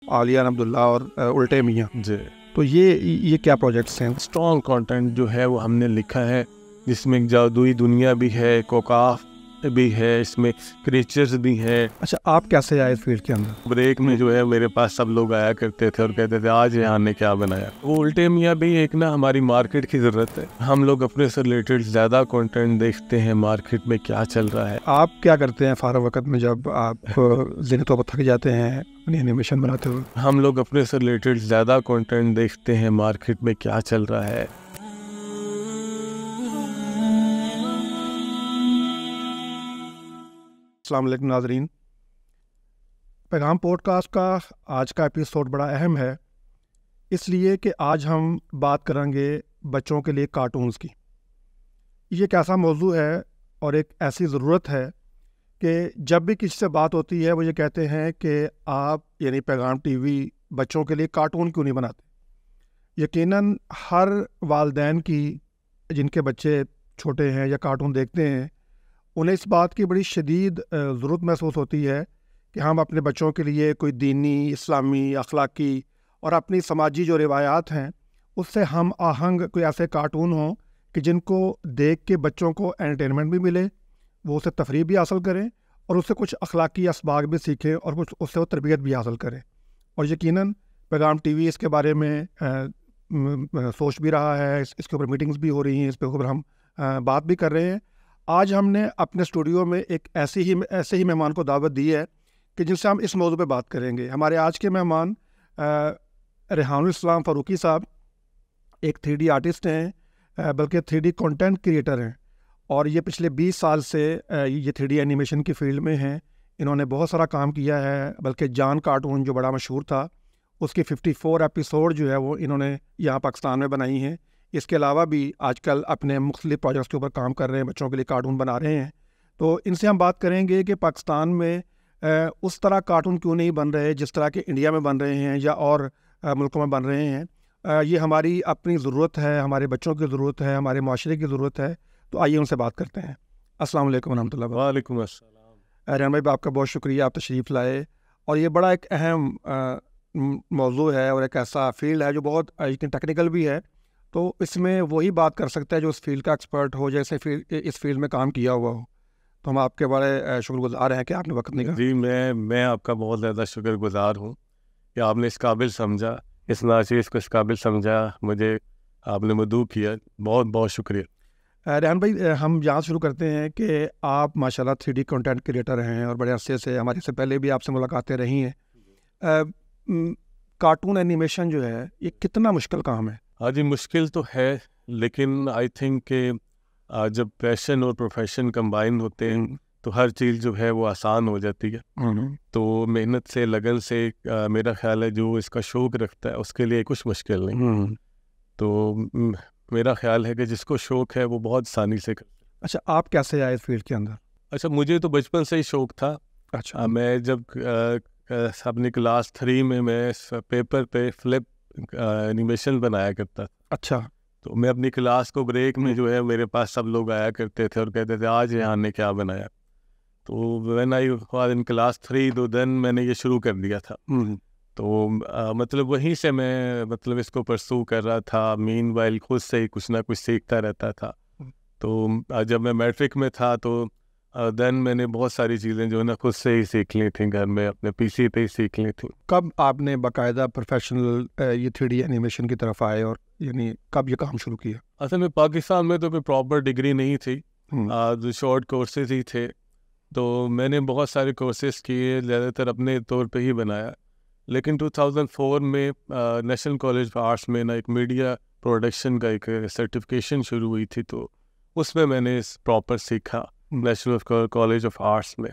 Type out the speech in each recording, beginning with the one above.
عالیہ عبداللہ اور الٹے میاں. جی. تو یہ کیا پروجیکٹس ہیں؟ اسٹرانگ کانٹینٹ جو ہے وہ ہم نے لکھا ہے، جس میں جادوئی دنیا بھی ہے، کوکاف بھی ہے، اس میں کریچرز بھی ہیں. اچھا، آپ کیسے آئے اس فیلڈ کے اندر؟ بریک میں جو ہے میرے پاس سب لوگ آیا کرتے تھے اور کہتے تھے آج یہاں نے کیا بنایا. وہ الٹے میاں بھی ایک نا ہماری مارکیٹ کی ضرورت ہے. ہم لوگ اپنے سے ریلیٹڈ زیادہ کنٹینٹ دیکھتے ہیں، مارکیٹ میں کیا چل رہا ہے. آپ کیا کرتے ہیں فارغ وقت میں جب آپ ذہنی طور پر تھک جاتے ہیں اپنی اینیمیشن بناتے ہوئے؟ ہم لوگ اپنے سے ریلیٹڈ زیادہ کنٹینٹ دیکھتے ہیں، مارکیٹ میں کیا چل رہا ہے. السلام علیکم ناظرین. پیغام پوڈ کاسٹ کا آج کا ایپیسوڈ بڑا اہم ہے، اس لیے کہ آج ہم بات کریں گے بچوں کے لیے کارٹونز کی. یہ ایک ایسا موضوع ہے اور ایک ایسی ضرورت ہے کہ جب بھی کسی سے بات ہوتی ہے وہ یہ کہتے ہیں کہ آپ یعنی پیغام ٹی وی بچوں کے لیے کارٹون کیوں نہیں بناتے. یقیناً ہر والدین کی جن کے بچے چھوٹے ہیں یا کارٹون دیکھتے ہیں، انہیں اس بات کی بڑی شدید ضرورت محسوس ہوتی ہے کہ ہم اپنے بچوں کے لیے کوئی دینی، اسلامی، اخلاقی اور اپنی سماجی جو روایات ہیں اس سے ہم آہنگ کوئی ایسے کارٹون ہوں کہ جن کو دیکھ کے بچوں کو انٹرٹینمنٹ بھی ملے، وہ اسے تفریح بھی حاصل کریں اور اس سے کچھ اخلاقی اسباق بھی سیکھیں اور کچھ اس سے وہ تربیت بھی حاصل کریں. اور یقیناً پیغام ٹی وی اس کے بارے میں سوچ بھی رہا ہے، اس کے اوپر میٹنگز بھی ہو رہی ہیں، اس پہ اوپر ہم بات بھی کر رہے ہیں. آج ہم نے اپنے اسٹوڈیو میں ایک ایسے ہی مہمان کو دعوت دی ہے کہ جن سے ہم اس موضوع پہ بات کریں گے. ہمارے آج کے مہمان ریحان الاسلام فاروقی صاحب ایک 3D آرٹسٹ ہیں، بلکہ 3D کنٹینٹ کریٹر ہیں، اور یہ پچھلے 20 سال سے یہ 3D اینیمیشن کی فیلڈ میں ہیں. انہوں نے بہت سارا کام کیا ہے، بلکہ جان کارٹون جو بڑا مشہور تھا اس کی 54 ایپیسوڈ جو ہے وہ انہوں نے یہاں پاکستان میں بنائی ہیں. اس کے علاوہ بھی آج کل اپنے مختلف پروجیکٹس کے اوپر کام کر رہے ہیں، بچوں کے لیے کارٹون بنا رہے ہیں. تو ان سے ہم بات کریں گے کہ پاکستان میں اس طرح کارٹون کیوں نہیں بن رہے جس طرح کہ انڈیا میں بن رہے ہیں یا اور ملکوں میں بن رہے ہیں. یہ ہماری اپنی ضرورت ہے، ہمارے بچوں کی ضرورت ہے، ہمارے معاشرے کی ضرورت ہے. تو آئیے ان سے بات کرتے ہیں. السلام علیکم ورحمۃ اللہ. وعلیکم السلام. ریحان بھائی، آپ کا بہت شکریہ، آپ تشریف لائے. اور یہ بڑا ایک اہم موضوع ہے اور ایک ایسا فیلڈ ہے جو بہت ٹیکنیکل بھی ہے. تو اس میں وہی بات کر سکتا ہے جو اس فیلڈ کا ایکسپرٹ ہو، جیسے اس فیلڈ میں کام کیا ہوا ہو. تو ہم آپ کے بڑے شکر گزار ہیں کہ آپ نے وقت نکالا. جی، میں آپ کا بہت زیادہ شکر گزار ہوں کہ آپ نے اس قابل سمجھا، اس ناچیز کو اس قابل سمجھا، مجھے آپ نے مدعو کیا. بہت بہت شکریہ. ریحان بھائی، ہم یہاں شروع کرتے ہیں کہ آپ ماشاءاللہ 3D کنٹینٹ کریٹر ہیں اور بڑے عرصے سے، ہمارے سے پہلے بھی آپ سے ملاقاتیں رہی ہیں. کارٹون اینیمیشن جو ہے یہ کتنا مشکل کام ہے؟ ہاں جی، مشکل تو ہے، لیکن آئی تھنک کہ جب پیشن اور پروفیشن کمبائن ہوتے ہیں تو ہر چیز جو ہے وہ آسان ہو جاتی ہے. تو محنت سے، لگن سے، میرا خیال ہے جو اس کا شوق رکھتا ہے اس کے لیے کچھ مشکل نہیں. تو میرا خیال ہے کہ جس کو شوق ہے وہ بہت آسانی سے کرتا ہے. اچھا، آپ کیسے آئے اس فیلڈ کے اندر؟ اچھا، مجھے تو بچپن سے ہی شوق تھا. اچھا، میں جب اپنی کلاس 3 میں پیپر پہ فلپ اینیمیشن بنایا کرتا. اچھا. تو میں اپنی کلاس کو بریک میں جو ہے میرے پاس سب لوگ آیا کرتے تھے اور کہتے تھے آج یہاں نے کیا بنایا. تو when I was in class 3 تو دین میں نے یہ شروع کر دیا تھا. تو مطلب وہیں سے میں اس کو پرسو کر رہا تھا. مین وائل خود سے ہی کچھ نہ کچھ سیکھتا رہتا تھا. تو جب میں میٹرک میں تھا تو دین میں نے بہت ساری چیزیں جو ہے نا خود سے ہی سیکھ لی تھیں، گھر میں اپنے پی سی پہ ہی سیکھ لی تھیں. کب آپ نے باقاعدہ پروفیشنل یہ 3D اینیمیشن کی طرف آئے اور یعنی کب یہ کام شروع کیا؟ اصل میں پاکستان میں تو کوئی پراپر ڈگری نہیں تھی، شارٹ کورسز ہی تھے. تو میں نے بہت سارے کورسز کیے، زیادہ تر اپنے طور پہ ہی بنایا. لیکن 2004 میں نیشنل کالج آف آرٹس میں ایک میڈیا پروڈکشن کا ایک سرٹیفکیشن شروع ہوئی تھی، تو اس میں نے پراپر سیکھا. نیشنل کالج آف آرٹس میں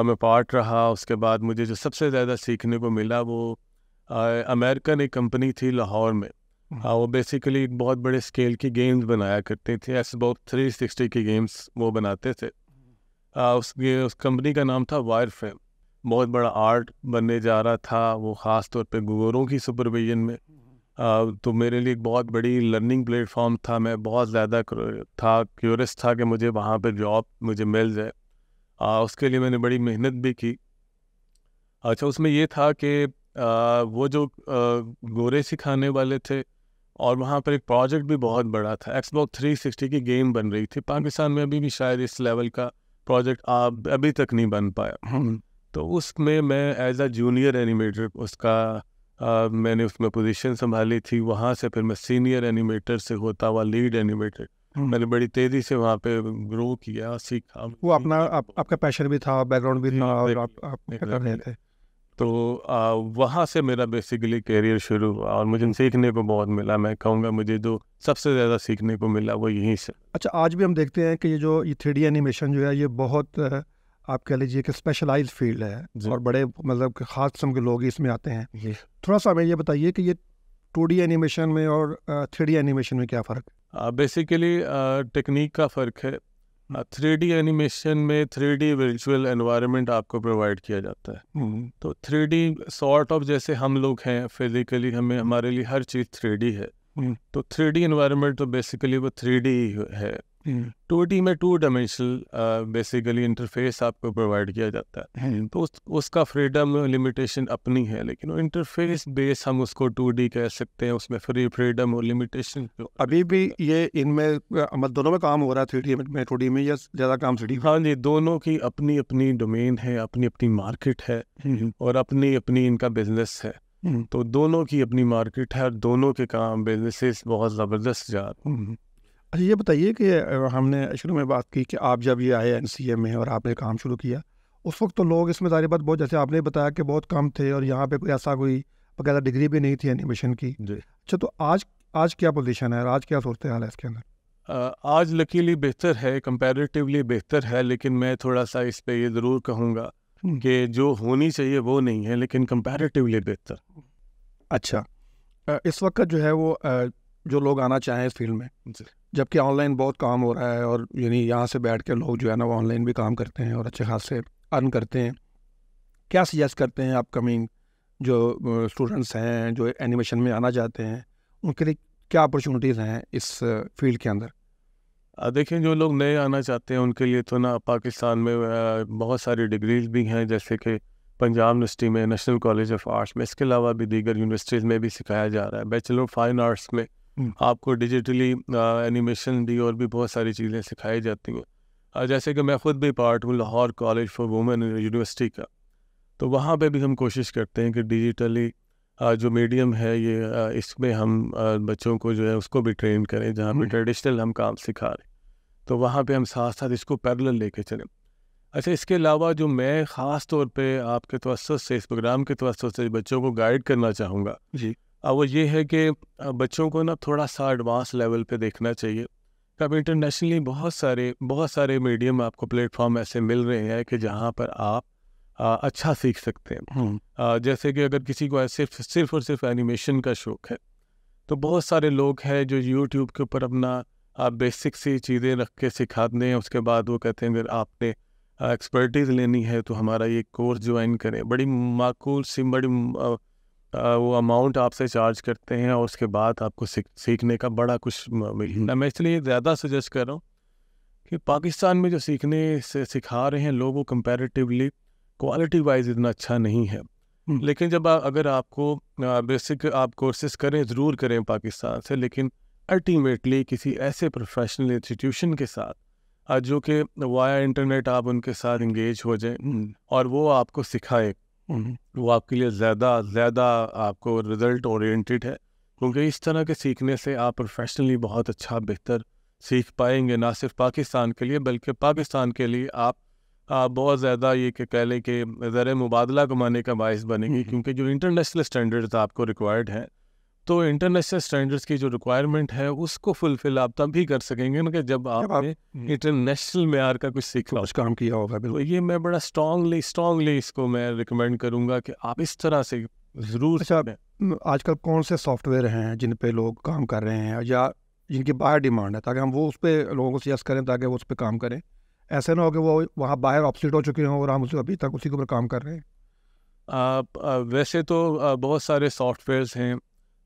میں پارٹ رہا. اس کے بعد مجھے جو سب سے زیادہ سیکھنے کو ملا وہ امریکن ایک کمپنی تھی لاہور میں. وہ بیسیکلی بہت بڑے اسکیل کی گیمز بنایا کرتے تھے، ایسے بہت 360 کی گیمز وہ بناتے تھے. اس کمپنی کا نام تھا وائر فریم. بہت بڑا آرٹ بننے جا رہا تھا وہ، خاص طور پہ گوروں کی سپرویژن میں. تو میرے لیے ایک بہت بڑی لرننگ پلیٹ فارم تھا. میں بہت زیادہ کیورس تھا کہ مجھے وہاں پہ جاب مجھے مل جائے. اس کے لیے میں نے بڑی محنت بھی کی. اچھا، اس میں یہ تھا کہ وہ جو گورے سکھانے والے تھے، اور وہاں پر ایک پروجیکٹ بھی بہت بڑا تھا، ایکس باکس 360 کی گیم بن رہی تھی پاکستان میں، ابھی بھی شاید اس لیول کا پروجیکٹ ابھی تک نہیں بن پایا. تو اس میں ایز اے جونیئر اینیمیٹر اس کا میں نے اس میں پوزیشن سنبھالی تھی. وہاں سے پھر میں سینئر اینیمیٹر سے ہوتا ہوا لیڈ اینیمیٹر، میں نے بڑی تیزی سے وہاں پہ گرو کیا، سیکھا. وہ اپنا آپ کا پیشن بھی تھا، بیک گراؤنڈ بھی تھا، اور آپ کر رہے تھے. تو وہاں سے میرا بیسیکلی کیریئر شروع ہوا، اور مجھے سیکھنے کو بہت ملا. میں کہوں گا مجھے جو سب سے زیادہ سیکھنے کو ملا وہ یہیں سے. اچھا، آج بھی ہم دیکھتے ہیں کہ یہ جو 3D اینیمیشن جو ہے یہ بہت آپ کہہ لیجیے کہ اسپیشلائز فیلڈ ہے، اور بڑے مطلب کہ خاص قسم کے لوگ اس میں آتے ہیں. تھوڑا سا ہمیں یہ بتائیے کہ یہ 2D اینیمیشن میں اور 3D اینیمیشن میں کیا فرق ہے؟ بیسیکلی ٹیکنیک کا فرق ہے. 3D اینیمیشن میں 3D ورچوئل انوائرمنٹ آپ کو پرووائڈ کیا جاتا ہے. تو 3D سارٹ آف جیسے ہم لوگ ہیں فزیکلی، ہمارے لیے ہر چیز 3D ہے. تو 3D انوائرمنٹ تو بیسیکلی وہ 3D ہے. 2D میں 2 ڈائمینشنل بیسیکلی انٹرفیس آپ کو پرووائڈ کیا جاتا ہے. تو اس کا فریڈم لمیٹیشن اپنی ہے، لیکن وہ انٹرفیس بیس ہم اس کو 2D کہہ سکتے ہیں. اس میں فریڈم اور لمیٹیشن ابھی بھی یہ ان میں دونوں میں کام ہو رہا ہے، 3D میں 2D میں، یا زیادہ کام 3D؟ ہاں جی، دونوں کی اپنی اپنی ڈومین ہے، اپنی اپنی مارکیٹ ہے، اور اپنی اپنی ان کا بزنس ہے. تو دونوں کی اپنی مارکیٹ ہے، اور دونوں کے کام بزنسز بہت زبردست جا رہے ہیں. اچھا، یہ بتائیے کہ ہم نے شروع میں بات کی کہ آپ جب یہ آئے NCA میں اور آپ نے کام شروع کیا، اس وقت تو لوگ اس میں ظاہر بات بہت، جیسے آپ نے بتایا کہ بہت کم تھے، اور یہاں پہ کوئی ایسا کوئی باقاعدہ ڈگری بھی نہیں تھی اینیمیشن کی. اچھا، تو آج کیا پوزیشن ہے، آج کیا صورتحال ہے اس کے اندر؟ آج لکیلی بہتر ہے، کمپیریٹیولی بہتر ہے، لیکن میں تھوڑا سا اس پہ یہ ضرور کہوں گا کہ جو ہونی چاہیے وہ نہیں ہے، لیکن کمپیریٹیولی بہتر. اچھا، اس وقت جو ہے وہ جو لوگ آنا چاہیں اس فیلڈ میں، جبکہ آن لائن بہت کام ہو رہا ہے، اور یعنی یہاں سے بیٹھ کے لوگ جو ہے نا وہ آن لائن بھی کام کرتے ہیں اور اچھے خاصے ارن کرتے ہیں، کیا سجیسٹ کرتے ہیں اپ کمنگ جو اسٹوڈنٹس ہیں جو اینیمیشن میں آنا چاہتے ہیں، ان کے لیے کیا اپرچونیٹیز ہیں اس فیلڈ کے اندر؟ دیکھیں، جو لوگ نئے آنا چاہتے ہیں ان کے لیے تو نا پاکستان میں بہت ساری ڈگریز بھی ہیں، جیسے کہ پنجاب یونیورسٹی میں، نیشنل کالج آف آرٹس میں، اس کے علاوہ بھی دیگر یونیورسٹیز میں بھی سکھایا جا رہا ہے. بیچلر آف فائن آرٹس میں آپ کو ڈیجیٹلی اینیمیشن بھی اور بھی بہت ساری چیزیں سکھائی جاتی ہیں. جیسے کہ میں خود بھی پارٹ ہوں Lahore College for Women University کا، تو وہاں پہ بھی ہم کوشش کرتے ہیں کہ ڈیجیٹلی جو میڈیم ہے یہ اس میں ہم بچوں کو جو ہے اس کو بھی ٹرین کریں، جہاں پہ ٹریڈیشنل ہم کام سکھا رہے ہیں تو وہاں پہ ہم ساتھ ساتھ اس کو پیرلل لے کے چلیں. اچھا، اس کے علاوہ جو میں خاص طور پہ آپ کے توسط سے، اس پروگرام کے توسط سے بچوں کو گائیڈ کرنا چاہوں گا جی، وہ یہ ہے کہ بچوں کو نا تھوڑا سا ایڈوانس لیول پہ دیکھنا چاہیے. اب انٹرنیشنلی بہت سارے میڈیم آپ کو پلیٹ فارم ایسے مل رہے ہیں کہ جہاں پر آپ اچھا سیکھ سکتے ہیں. جیسے کہ اگر کسی کو صرف اور صرف اینیمیشن کا شوق ہے تو بہت سارے لوگ ہیں جو یوٹیوب کے اوپر اپنا بیسک سی چیزیں رکھ کے سکھاتے ہیں. اس کے بعد وہ کہتے ہیں اگر آپ نے ایکسپرٹیز لینی ہے تو ہمارا یہ کورس جوائن کریں. بڑی معقول سی بڑی وہ اماؤنٹ آپ سے چارج کرتے ہیں، اور اس کے بعد آپ کو سیکھنے کا بڑا کچھ ملتا ہے. میں اس لیے زیادہ سجیسٹ کر رہا ہوں کہ پاکستان میں جو سیکھنے سے سکھا رہے ہیں لوگ، وہ کمپیریٹیولی کوالٹی وائز اتنا اچھا نہیں ہے. لیکن جب اگر آپ کو بیسک آپ کورسز کریں، ضرور کریں پاکستان سے، لیکن الٹیمیٹلی کسی ایسے پروفیشنل انسٹیٹیوشن کے ساتھ جو کہ وایا انٹرنیٹ آپ ان کے ساتھ انگیج ہو جائیں اور وہ آپ کو سکھائے، وہ آپ کے لیے زیادہ آپ کو رزلٹ اورینٹیڈ ہے. کیونکہ اس طرح کے سیکھنے سے آپ پروفیشنلی بہت اچھا بہتر سیکھ پائیں گے، نہ صرف پاکستان کے لیے بلکہ پاکستان کے لیے آپ بہت زیادہ یہ کہ کہہ لیں کہ زر مبادلہ کمانے کا باعث بنے گی. کیونکہ جو انٹرنیشنل اسٹینڈرڈز آپ کو ریکوائرڈ ہیں، تو انٹرنیشنل اسٹینڈرڈز کی جو ریکوائرمنٹ ہے اس کو فلفل آپ تب ہی کر سکیں گے کہ جب آپ نے انٹرنیشنل معیار کا کچھ سیکھا، کچھ کام کیا ہوگا. تو یہ میں بڑا اسٹرانگلی اس کو میں ریکمینڈ کروں گا کہ آپ اس طرح سے ضرور. اچھا، آج کل کون سے سافٹ ویئر ہیں جن پہ لوگ کام کر رہے ہیں یا جن کی باہر ڈیمانڈ ہے، تاکہ ہم وہ اس پہ لوگوں کو سجیسٹ کریں تاکہ وہ اس پہ کام کریں؟ ایسے نہ ہو کہ وہ وہاں باہر آپسیٹ ہو چکے ہوں اور ہم ابھی تک اسی کے اوپر کام کر رہے ہیں. ویسے تو بہت سارے سافٹ ویئرس ہیں،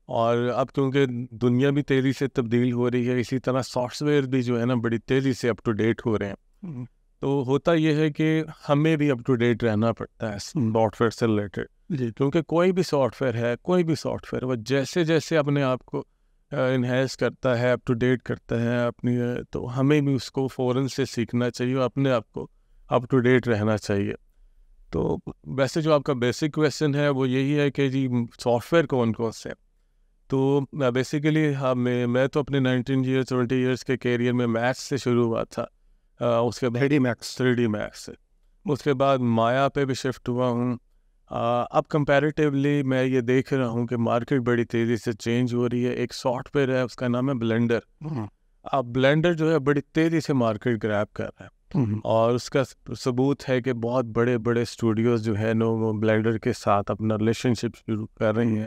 اور اب کیونکہ دنیا بھی تیزی سے تبدیل ہو رہی ہے، اسی طرح سافٹ ویئر بھی جو ہے نا بڑی تیزی سے اپ ٹو ڈیٹ ہو رہے ہیں. تو ہوتا یہ ہے کہ ہمیں بھی اپ ٹو ڈیٹ رہنا پڑتا ہے سافٹ ویئر سے ریلیٹڈ. جی. کیونکہ کوئی بھی سافٹ ویئر وہ جیسے جیسے اپنے آپ کو انہینس کرتا ہے, اپ ٹو ڈیٹ کرتا ہے اپنی, تو ہمیں بھی اس کو فوراً سے سیکھنا چاہیے اور اپنے آپ کو اپ ٹو ڈیٹ رہنا چاہیے. تو ویسے جو آپ کا بیسک کویشچن ہے وہ یہی ہے کہ جی سافٹ ویئر کون کون سے ہیں. تو بیسیکلی میں تو اپنے 20 ایئرس کے کیریئر میں میتھس سے شروع ہوا تھا, اس کے بعد 3D میکس سے, اس کے بعد مایا پہ بھی شفٹ ہوا ہوں. اب کمپیریٹیولی میں یہ دیکھ رہا ہوں کہ مارکیٹ بڑی تیزی سے چینج ہو رہی ہے. ایک سافٹ ویئر ہے اس کا نام ہے بلینڈر. اب بلینڈر جو ہے بڑی تیزی سے مارکیٹ گریب کر رہا ہے, اور اس کا ثبوت ہے کہ بہت بڑے بڑے اسٹوڈیوز جو ہے نا وہ بلینڈر کے ساتھ اپنا ریلیشن شپ شروع کر رہی ہیں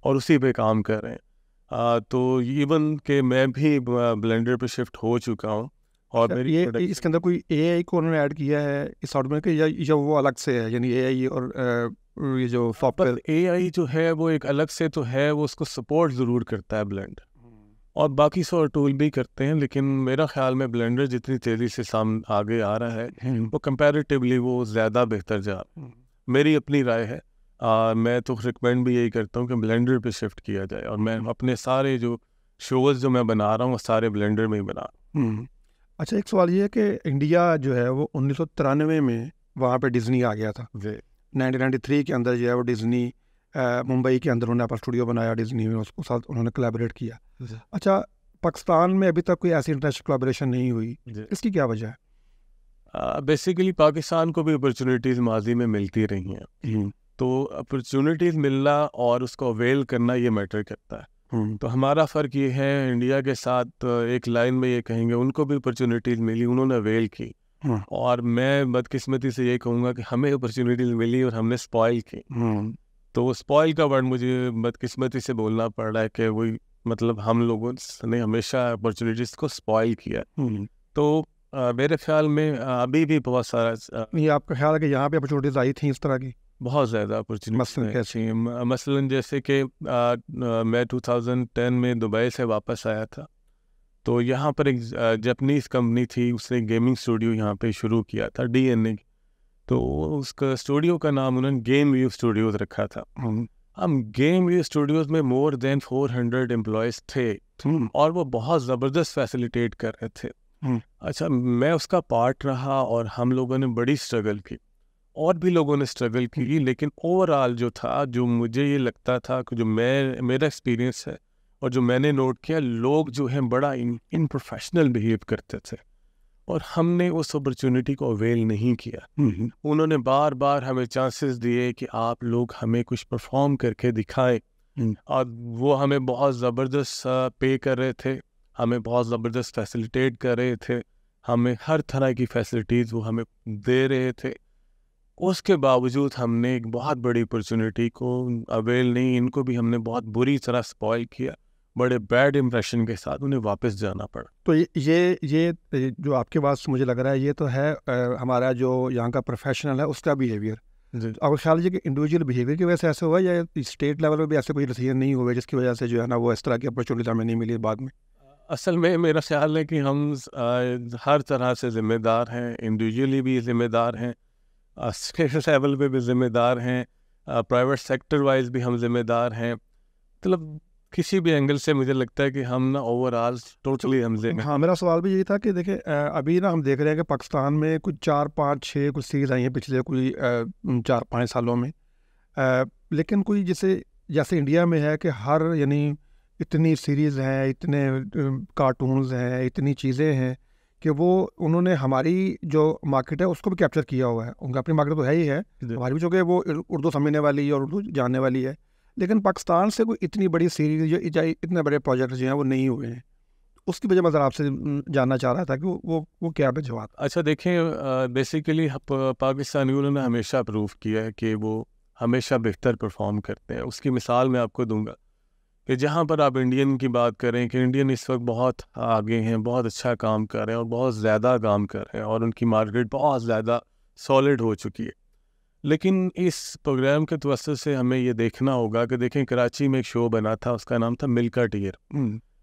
اور اسی پہ کام کر رہے ہیں. تو ایون کہ میں بھی بلینڈر پہ شفٹ ہو چکا ہوں. اور یہ اس کے اندر کوئی اے آئی کو انہوں نے ایڈ کیا ہے اس سافٹ ویئر کے, یا وہ الگ سے ہے, یعنی اے آئی اور یہ جو سافٹ ویئر اے آئی جو ہے وہ ایک الگ سے تو ہے, وہ اس کو سپورٹ ضرور کرتا ہے بلینڈر, اور باقی سو ٹول بھی کرتے ہیں, لیکن میرا خیال میں بلینڈر جتنی تیزی سے آگے آ رہا ہے وہ کمپیریٹیولی وہ زیادہ بہتر جا رہا ہے. میری اپنی رائے ہے, میں تو ریکمینڈ بھی یہی کرتا ہوں کہ بلینڈر پہ شفٹ کیا جائے, اور میں اپنے سارے جو شوز جو میں بنا رہا ہوں وہ سارے بلینڈر میں ہی بنا رہا ہوں. اچھا, ایک سوال یہ ہے کہ انڈیا جو ہے وہ 1993 میں وہاں پہ ڈزنی آ گیا تھا. 1993 کے اندر جو ہے وہ ڈزنی ممبئی کے اندر انہوں نے اپنا اسٹوڈیو بنایا ڈزنی میں, اس کے ساتھ انہوں نے کولیبریٹ کیا. اچھا, پاکستان میں ابھی تک کوئی ایسی انٹرنیشنل کولیبریشن نہیں ہوئی, اس کی کیا وجہ ہے؟ بیسیکلی پاکستان کو بھی اپرچونیٹیز ماضی میں ملتی رہی ہیں, تو اپرچونیٹیز ملنا اور اس کو اویل کرنا یہ میٹر کرتا ہے. تو ہمارا فرق یہ ہے انڈیا کے ساتھ, ایک لائن میں یہ کہیں گے ان کو بھی اپرچونیٹیز ملی, انہوں نے اویل کی, اور میں بدقسمتی سے یہ کہوں گا کہ ہمیں اپرچونیٹیز ملی اور ہم نے اسپائل کی. تو اسپائل کا ورڈ مجھے بدقسمتی سے بولنا پڑ رہا ہے کہ وہی مطلب ہم لوگوں نے ہمیشہ اپرچونیٹیز کو اسپائل کیا. تو میرے خیال میں ابھی بھی بہت سارا, یہ آپ کا خیال ہے کہ یہاں پہ اپرچونیٹیز آئی تھیں اس طرح کی؟ بہت زیادہ اپرچونیٹیز. مثلاً جیسے کہ میں 2010 میں دبئی سے واپس آیا تھا, تو یہاں پر ایک جاپنیز کمپنی تھی, اس نے گیمنگ اسٹوڈیو یہاں پہ شروع کیا تھا, DNA. تو اس کا اسٹوڈیو کا نام انہوں نے گیم ویو اسٹوڈیوز رکھا تھا. ہم گیم ویو اسٹوڈیوز میں مور دین 400 امپلائیز تھے, اور وہ بہت زبردست فیسیلیٹیٹ کر رہے تھے. اچھا, میں اس کا پارٹ رہا اور ہم لوگوں نے بڑی اسٹرگل کی, اور بھی لوگوں نے اسٹرگل کی, لیکن اوور آل جو تھا, جو مجھے یہ لگتا تھا کہ جو میرا ایکسپیرینس ہے اور جو میں نے نوٹ کیا, لوگ جو ہیں بڑا ان پروفیشنل بہیو کرتے تھے, اور ہم نے اس اپرچونیٹی کو اویل نہیں کیا. انہوں نے بار بار ہمیں چانسز دیے کہ آپ لوگ ہمیں کچھ پرفارم کر کے دکھائیں, اور وہ ہمیں بہت زبردست پے کر رہے تھے, ہمیں بہت زبردست فیسیلیٹیٹ کر رہے تھے, ہمیں ہر طرح کی فیسلٹیز وہ ہمیں دے رہے تھے. اس کے باوجود ہم نے ایک بہت بڑی اپرچونیٹی کو اویل نہیں, ان کو بھی ہم نے بہت بری طرح اسپوائل کیا, بڑے بیڈ امپریشن کے ساتھ انہیں واپس جانا پڑا. تو یہ جو آپ کے بات سے مجھے لگ رہا ہے یہ تو ہے ہمارا جو یہاں کا پروفیشنل ہے اس کا بیہیویئر. آپ کو خیال ہے کہ انڈیویجول بیہیویئر کی وجہ سے ایسے ہوا, یا اسٹیٹ لیول پہ بھی ایسے کوئی ڈیسیژن نہیں ہوئے جس کی وجہ سے جو ہے نا وہ اس طرح کی اپرچونیٹی ہمیں نہیں ملی بعد میں؟ اصل میں میرا خیال ہے کہ ہم ہر طرح سے ذمہ دار ہیں, انڈیویجولی بھی ذمہ دار ہیں, اسٹیٹ لیول پہ بھی ذمہ دار ہیں, پرائیویٹ سیکٹر وائز بھی ہم ذمہ دار ہیں. مطلب کسی بھی اینگل سے مجھے لگتا ہے کہ ہم نا اوور آل ٹوٹلی ہم ذمہ. ہاں, میرا سوال بھی یہی تھا کہ دیکھیں ابھی نا ہم دیکھ رہے ہیں کہ پاکستان میں کچھ 4-5-6 کچھ سیریز آئی ہیں پچھلے کوئی 4-5 سالوں میں, لیکن کوئی جیسے انڈیا میں ہے کہ ہر یعنی اتنی سیریز ہیں, اتنے کارٹونز ہیں, اتنی چیزیں ہیں کہ وہ انہوں نے ہماری جو مارکیٹ ہے اس کو بھی کیپچر کیا ہوا ہے. ان کا اپنی مارکیٹ تو ہے ہی ہے, ہماری بھی چونکہ وہ اردو سمجھنے والی اور اردو جاننے والی ہے, لیکن پاکستان سے کوئی اتنی بڑی سیریز جو اتنے بڑے پروجیکٹ جو ہیں وہ نہیں ہوئے ہیں. اس کی وجہ میں ذرا آپ سے جاننا چاہ رہا تھا کہ وہ کیا جواب. اچھا دیکھیں, بیسیکلی پاکستانیوں نے ہمیشہ پروو کیا ہے کہ وہ ہمیشہ بہتر پرفارم کرتے ہیں. اس کی مثال میں آپ کو دوں گا کہ جہاں پر آپ انڈین کی بات کریں کہ انڈین اس وقت بہت آگے ہیں, بہت اچھا کام کر رہے ہیں اور بہت زیادہ کام کر رہے ہیں, اور ان کی مارکیٹ بہت زیادہ سالڈ ہو چکی ہے. لیکن اس پروگرام کے توسط سے ہمیں یہ دیکھنا ہوگا کہ دیکھیں کراچی میں ایک شو بنا تھا, اس کا نام تھا ملکا ٹیر.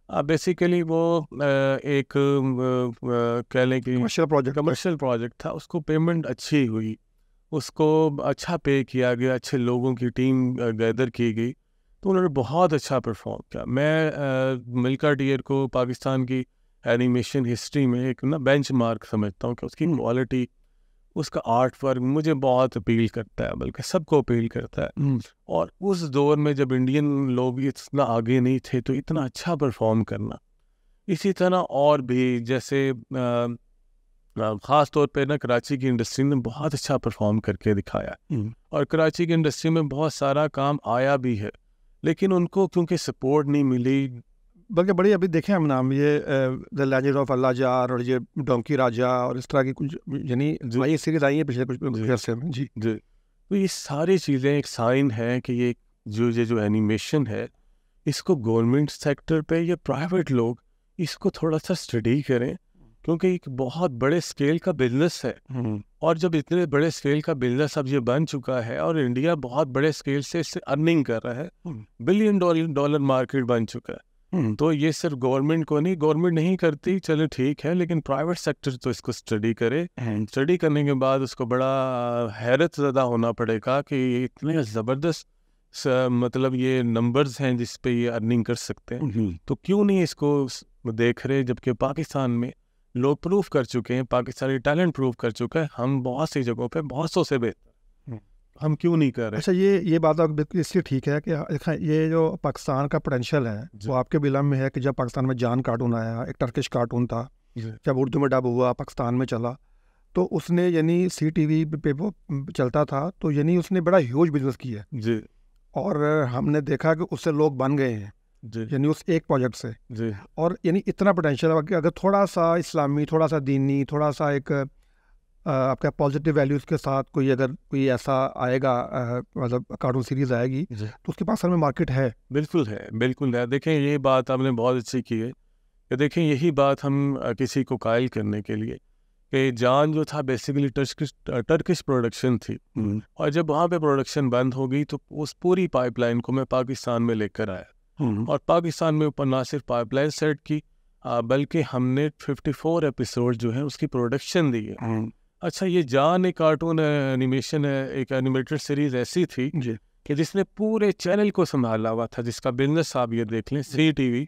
بیسیکلی وہ ایک کہہ لیں کہ کمرشل پروجیکٹ تھا. اس کو پیمنٹ اچھی ہوئی, اس کو اچھا پے کیا گیا, اچھے لوگوں کی ٹیم گیدر کی گئی, تو انہوں نے بہت اچھا پرفارم کیا. میں ملکا ڈیئر کو پاکستان کی اینیمیشن ہسٹری میں ایک نا بینچ مارک سمجھتا ہوں کہ اس کی کوالٹی, اس کا آرٹ ورک مجھے بہت اپیل کرتا ہے, بلکہ سب کو اپیل کرتا ہے. اور اس دور میں جب انڈین لوگ اتنا آگے نہیں تھے تو اتنا اچھا پرفارم کرنا. اسی طرح اور بھی جیسے خاص طور پہ نا کراچی کی انڈسٹری نے بہت اچھا پرفارم کر کے دکھایا, اور کراچی کی انڈسٹری میں بہت سارا کام آیا بھی ہے, لیکن ان کو کیونکہ سپورٹ نہیں ملی. بلکہ بڑی ابھی دیکھیں ہم نام یہ دا لیجنڈ آف اللہ جار اور یہ ڈونکی راجا اور اس طرح کی کچھ یعنی یہ سیریز آئی ہیں پچھلے کچھ عرصے میں. جی جی, تو یہ ساری چیزیں ایک سائن ہے کہ یہ جو اینیمیشن ہے اس کو گورنمنٹ سیکٹر پہ یا پرائیویٹ لوگ اس کو تھوڑا سا اسٹڈی کریں, کیونکہ ایک بہت بڑے اسکیل کا بزنس ہے. اور جب اتنے بڑے اسکیل کا بزنس اب یہ بن چکا ہے اور انڈیا بہت بڑے اسکیل سے اس سے ارننگ کر رہا ہے, $1 بلین مارکیٹ بن چکا ہے, تو یہ صرف گورنمنٹ کو نہیں, گورنمنٹ نہیں کرتی چلے ٹھیک ہے, لیکن پرائیویٹ سیکٹر تو اس کو اسٹڈی کرے. اسٹڈی کرنے کے بعد اس کو بڑا حیرت زدہ ہونا پڑے گا کہ یہ اتنے زبردست مطلب یہ نمبرز ہیں جس پہ یہ ارننگ کر سکتے ہیں, تو کیوں نہیں اس کو دیکھ رہے. جبکہ پاکستان میں لوگ پروف کر چکے ہیں, پاکستانی ٹیلنٹ پروف کر چکا ہے, ہم بہت سی جگہوں پہ بہت سو سے بہتر, ہم کیوں نہیں کر رہے. اچھا, یہ بات آپ بالکل اس لیے ٹھیک ہے کہ یہ جو پاکستان کا پوٹینشیل ہے وہ آپ کے بھی علم میں ہے کہ جب پاکستان میں جان کارٹون آیا, ایک ٹرکش کارٹون تھا, جب اردو میں ڈب ہوا پاکستان میں چلا, تو اس نے یعنی سی ٹی وی پہ وہ چلتا تھا, تو یعنی اس نے بڑا ہیوج بزنس کیا ہے. جی, اور ہم نے دیکھا کہ اس سے لوگ بن گئے ہیں, یعنی اس ایک پروجیکٹ سے. جی, کہ یعنی اتنا پوٹینشیل ہے کہ اگر تھوڑا سا اسلامی, تھوڑا سا دینی, تھوڑا سا ایک آپ کا پازیٹیو ویلیوز کے ساتھ اگر کوئی ایسا آئے گا مطلب کارٹون سیریز آئے گی, تو اس کے پاس میں مارکیٹ ہے. بالکل ہے, بالکل ہے. دیکھیں یہ بات آپ نے بہت اچھی کی ہے کہ دیکھیں یہی بات ہم کسی کو قائل کرنے کے لیے کہ جان جو تھا بیسیکلی ٹرکش پروڈکشن تھی, اور جب وہاں پہ پروڈکشن بند ہو گئی تو اس پوری پائپ لائن کو میں پاکستان میں لے کر آیا, اور پاکستان میں اوپر نہ صرف پائپ لائن سیٹ کی بلکہ ہم نے 54 ایپیسوڈ جو ہیں اس کی پروڈکشن دی ہے. اچھا, یہ جان ایک کارٹون اینیمیشن ہے, ایک اینیمیٹڈ سیریز ایسی تھی کہ جس نے پورے چینل کو سنبھالا ہوا تھا, جس کا بزنس آپ یہ دیکھ لیں سی ٹی وی,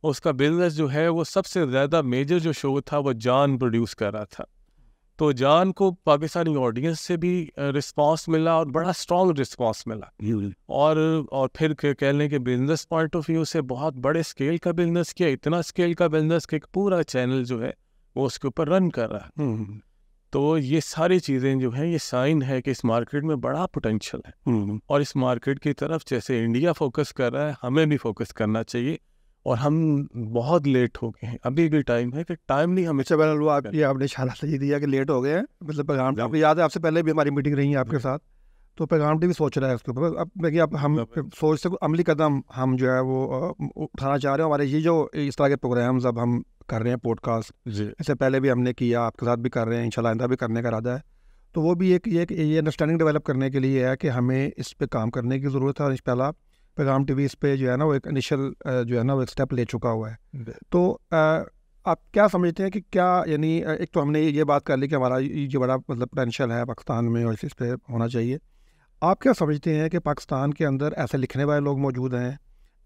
اس کا بزنس جو ہے وہ سب سے زیادہ میجر جو شو تھا وہ جان پروڈیوس کر رہا تھا. تو جان کو پاکستانی آڈینس سے بھی رسپانس ملا, اور بڑا اسٹرانگ رسپانس ملا, اور پھر کہہ لیں کہ بزنس پوائنٹ آف ویو سے بہت بڑے اسکیل کا بزنس کیا, اتنا اسکیل کا بزنس کہ پورا چینل جو ہے وہ اس کے اوپر رن کر رہا ہے. تو یہ ساری چیزیں جو ہیں یہ سائن ہے کہ اس مارکیٹ میں بڑا پوٹینشیل ہے, اور اس مارکیٹ کی طرف جیسے انڈیا فوکس کر رہا ہے ہمیں بھی فوکس کرنا چاہیے. اور ہم بہت لیٹ ہو گئے ہیں, ابھی بھی ٹائم ہے, کہ ٹائم نہیں ہمیں. آپ نے اشارہ صحیح دیا کہ لیٹ ہو گئے ہیں, مطلب پیغام آپ کو یاد ہے آپ سے پہلے بھی ہماری میٹنگ رہی ہے آپ کے ساتھ, تو پیغام بھی سوچ رہا ہے اس کے اوپر. اب ہم سوچ سے عملی قدم ہم جو ہے وہ اٹھانا چاہ رہے ہیں. ہمارے یہ جو اس طرح کے پروگرامز اب ہم کر رہے ہیں پوڈ کاسٹ, اس سے پہلے بھی ہم نے کیا, آپ کے ساتھ بھی کر رہے ہیں, انشاءاللہ آئندہ بھی کرنے کا ارادہ ہے. تو وہ بھی ایک یہ انڈرسٹینڈنگ ڈیولپ کرنے کے لیے ہے کہ ہمیں اس پہ کام کرنے کی ضرورت ہے. اور پہلا پیغام ٹی وی اس پہ جو ہے نا وہ ایک انیشل جو ہے نا وہ ایک اسٹیپ لے چکا ہوا ہے. تو آپ کیا سمجھتے ہیں کہ کیا یعنی ایک تو ہم نے یہ بات کر لی کہ ہمارا یہ بڑا مطلب پوٹینشیل ہے پاکستان میں اور اس پہ ہونا چاہیے. آپ کیا سمجھتے ہیں کہ پاکستان کے اندر ایسے لکھنے والے لوگ موجود ہیں,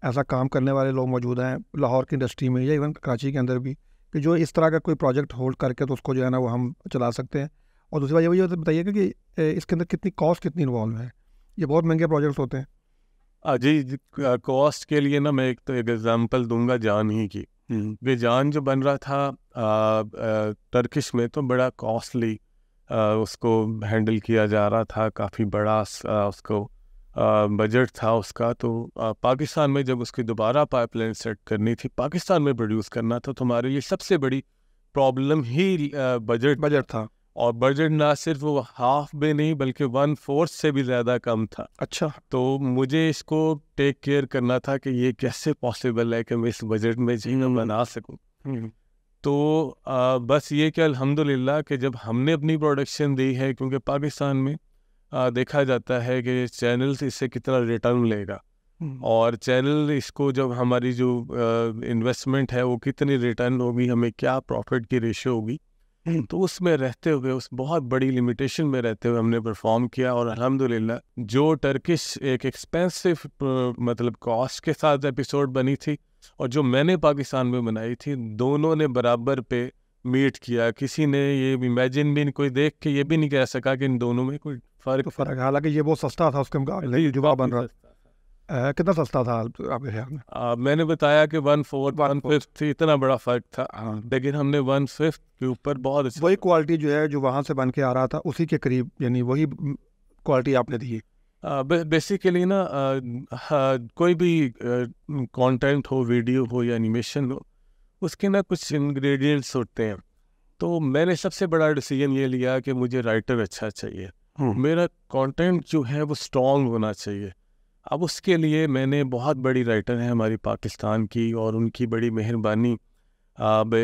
ایسا کام کرنے والے لوگ موجود ہیں لاہور کی انڈسٹری میں یا ایون کراچی کے اندر بھی, کہ جو اس طرح کا کوئی پروجیکٹ ہولڈ کر کے تو اس کو جو ہے نا وہ ہم چلا سکتے ہیں؟ اور دوسری بات یہ بتائیے کہ اس کے اندر کتنی کاسٹ کتنی انوالو ہے؟ یہ بہت مہنگے پروجیکٹس ہوتے ہیں. جی, کاسٹ کے لیے نا میں ایک ایگزامپل دوں گا جان ہی کی. یہ جان جو بن رہا تھا ٹرکش میں تو بڑا کاسٹلی اس کو ہینڈل کیا جا رہا تھا, کافی بڑا اس کو بجٹ تھا اس کا. تو پاکستان میں جب اس کی دوبارہ پائپ لائن سیٹ کرنی تھی, پاکستان میں پروڈیوس کرنا تھا, تو ہمارے لیے سب سے بڑی پرابلم ہی بجٹ تھا. اور بجٹ نہ صرف وہ ہاف بھی نہیں بلکہ 1/4 سے بھی زیادہ کم تھا. اچھا, تو مجھے اس کو ٹیک کیئر کرنا تھا کہ یہ کیسے پاسبل ہے کہ میں اس بجٹ میں چیزیں بنا سکوں. تو بس یہ کہ الحمدللہ کہ جب ہم نے اپنی پروڈکشن دی ہے, کیونکہ پاکستان میں دیکھا جاتا ہے کہ چینل اس سے کتنا ریٹرن لے گا, اور چینل اس کو جب ہماری جو انویسٹمنٹ ہے وہ کتنی ریٹرن ہوگی, ہمیں کیا پروفٹ کی ریشو ہوگی, تو اس میں رہتے ہوئے, اس بہت بڑی لمیٹیشن میں رہتے ہوئے ہم نے پرفارم کیا, اور الحمدللہ جو ٹرکش ایک ایکسپینسو مطلب کاسٹ کے ساتھ ایپیسوڈ بنی تھی اور جو میں نے پاکستان میں بنائی تھی, دونوں نے برابر پہ میٹ کیا. کسی نے یہ امیجن بھی کوئی دیکھ کے یہ بھی نہیں کہہ سکا کہ ان دونوں میں کوئی فرق ہے. حالانکہ یہ بہت سستا تھا اس کے مقابلے, جو بن رہا کتنا سستا تھا آپ کے خیال میں؟ میں نے بتایا کہ 1/4 1/5 تھی, اتنا بڑا فرق تھا, لیکن ہم نے 1/5 کے اوپر بہت اچھا وہی کوالٹی جو ہے جو وہاں سے بن کے آ رہا تھا اسی کے قریب, یعنی وہی کوالٹی آپ نے دی. بیسیکلی نا کوئی بھی کانٹینٹ ہو, ویڈیو ہو یا انیمیشن ہو, اس کے نا کچھ انگریڈینٹس ہوتے ہیں. تو میں نے سب سے بڑا ڈیسیجن یہ لیا کہ مجھے رائٹر اچھا چاہیے, میرا کانٹینٹ جو ہے وہ اسٹرانگ ہونا چاہیے. اب اس کے لیے میں نے بہت بڑی رائٹر ہیں ہماری پاکستان کی, اور ان کی بڑی مہربانی.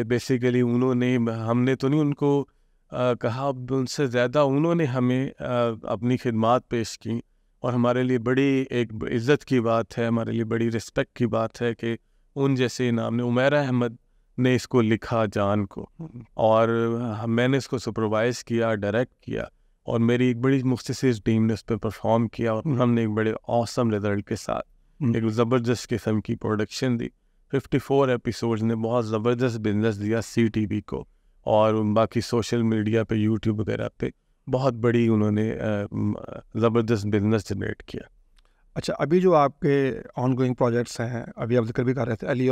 بیسیکلی انہوں نے, ہم نے تو نہیں ان کو کہا, ان سے زیادہ انہوں نے ہمیں اپنی خدمات پیش کی, اور ہمارے لیے بڑی ایک عزت کی بات ہے, ہمارے لیے بڑی رسپیکٹ کی بات ہے کہ ان جیسے نام نے, عمیرہ احمد نے اس کو لکھا جان کو, اور میں نے اس کو سپروائز کیا, ڈائریکٹ کیا, اور میری ایک بڑی مختصر ٹیم نے اس پہ پرفارم کیا, اور ہم نے ایک بڑے آسم رزلٹ کے ساتھ ایک زبردست قسم کی پروڈکشن دی. 54 ایپیسوڈز نے بہت زبردست بزنس دیا سی ٹی وی کو, اور باقی سوشل میڈیا پہ, یوٹیوب وغیرہ پہ بہت بڑی انہوں نے زبردست بزنس جنریٹ کیا. اچھا, ابھی جو آپ کے آن گوئنگ پروجیکٹس ہیں, ابھی آپ ذکر بھی کر رہے تھے عالیہ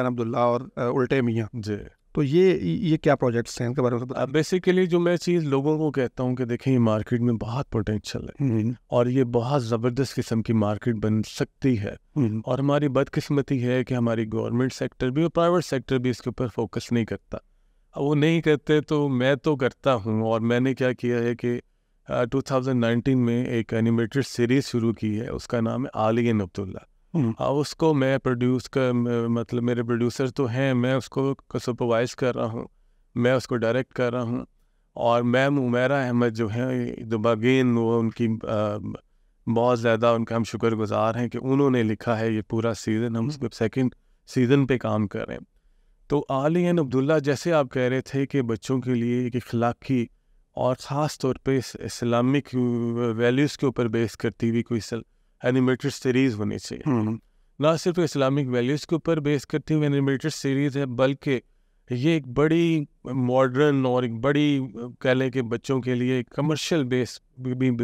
عبداللہ اور الٹے میاں, جی, تو یہ کیا پروجیکٹس ہیں, ان کے بارے میں بتائیں. بیسیکلی جو میں چیز لوگوں کو کہتا ہوں کہ دیکھیں یہ مارکیٹ میں بہت پوٹینشیل ہے, اور یہ بہت زبردست قسم کی مارکیٹ بن سکتی ہے, اور ہماری بدقسمتی ہے کہ ہماری گورنمنٹ سیکٹر بھی اور پرائیویٹ سیکٹر بھی اس کے اوپر فوکس نہیں کرتا. وہ نہیں کرتے تو میں تو کرتا ہوں, اور میں نے کیا کیا ہے کہ 2019 میں ایک اینیمیٹڈ سیریز شروع کی ہے, اس کا نام ہے عالیہ عبداللہ. اس کو میں پروڈیوس مطلب میرے پروڈیوسر تو ہیں, میں اس کو سپروائز کر رہا ہوں, میں اس کو ڈائریکٹ کر رہا ہوں, اور میم عمیرہ احمد جو ہیں دباگین, وہ ان کی بہت زیادہ ان کا ہم شکر گزار ہیں کہ انہوں نے لکھا ہے یہ پورا سیزن, ہم اس کو 2nd سیزن پہ کام کر رہے ہیں. تو عالیہ عبداللہ جیسے آپ کہہ رہے تھے کہ بچوں کے لیے ایک اخلاقی اور خاص طور پہ اسلامک ویلیوز کے اوپر بیس کرتی ہوئی کوئی اینیمیٹڈ سیریز ہونی چاہیے. نہ صرف اسلامک ویلیوز کے اوپر بیس کرتی ہوئی اینیمیٹڈ سیریز ہے, بلکہ یہ ایک بڑی ماڈرن اور ایک بڑی کہہ لیں کہ بچوں کے لیے کمرشل بیس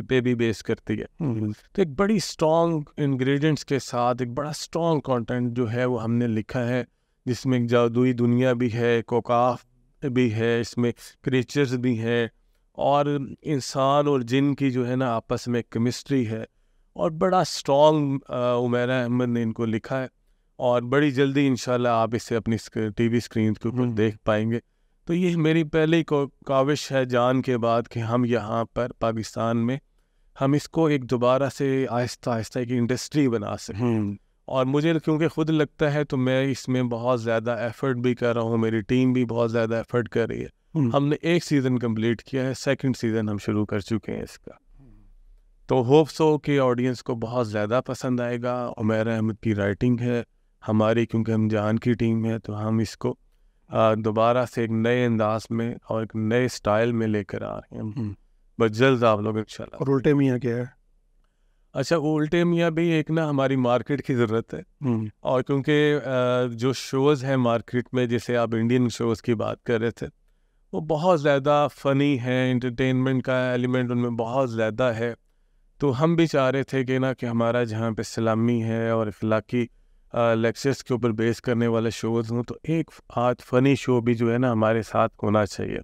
پہ بھی بیس کرتی ہے. تو ایک بڑی اسٹرانگ انگریڈینٹس کے ساتھ ایک بڑا اسٹرانگ کانٹینٹ جو ہے وہ ہم نے لکھا ہے, جس میں ایک جادوئی دنیا بھی ہے, کوکاف بھی ہے, اس میں کریچرز بھی ہیں, اور انسان اور جن کی جو ہے نا آپس میں کیمسٹری ہے, اور بڑا اسٹرانگ عمیرہ احمد نے ان کو لکھا ہے, اور بڑی جلدی انشاءاللہ آپ اسے اپنی ٹی وی اسکرین کے اوپر دیکھ پائیں گے. تو یہ میری پہلی کاوش ہے جان کے بعد کہ ہم یہاں پر پاکستان میں ہم اس کو ایک دوبارہ سے آہستہ آہستہ ایک انڈسٹری بنا سکیں. اور مجھے کیونکہ خود لگتا ہے تو میں اس میں بہت زیادہ ایفرٹ بھی کر رہا ہوں, میری ٹیم بھی بہت زیادہ ایفرٹ کر رہی ہے. ہم نے 1 سیزن کمپلیٹ کیا ہے, 2nd سیزن ہم شروع کر چکے ہیں اس کا. تو ہوپس ہو کہ آڈینس کو بہت زیادہ پسند آئے گا. عمیرہ احمد کی رائٹنگ ہے ہماری, کیونکہ ہم جان کی ٹیم ہے, تو ہم اس کو دوبارہ سے ایک نئے انداز میں اور ایک نئے سٹائل میں لے کر آ رہے ہیں. بس جلد آپ لوگ انشاءاللہ. اور الٹے میاں کیا ہے؟ اچھا, الٹے میاں بھی ایک نا ہماری مارکیٹ کی ضرورت ہے, اور کیونکہ جو شوز ہیں مارکیٹ میں, جیسے آپ انڈین شوز کی بات کر رہے تھے, وہ بہت زیادہ فنی ہیں, انٹرٹینمنٹ کا ایلیمنٹ ان میں بہت زیادہ ہے. تو ہم بھی چاہ رہے تھے کہ نا کہ ہمارا جہاں پہ اسلامی ہے اور اخلاقی لیکچرز کے اوپر بیس کرنے والے شوز ہوں, تو ایک آج فنی شو بھی جو ہے نا ہمارے ساتھ ہونا چاہیے.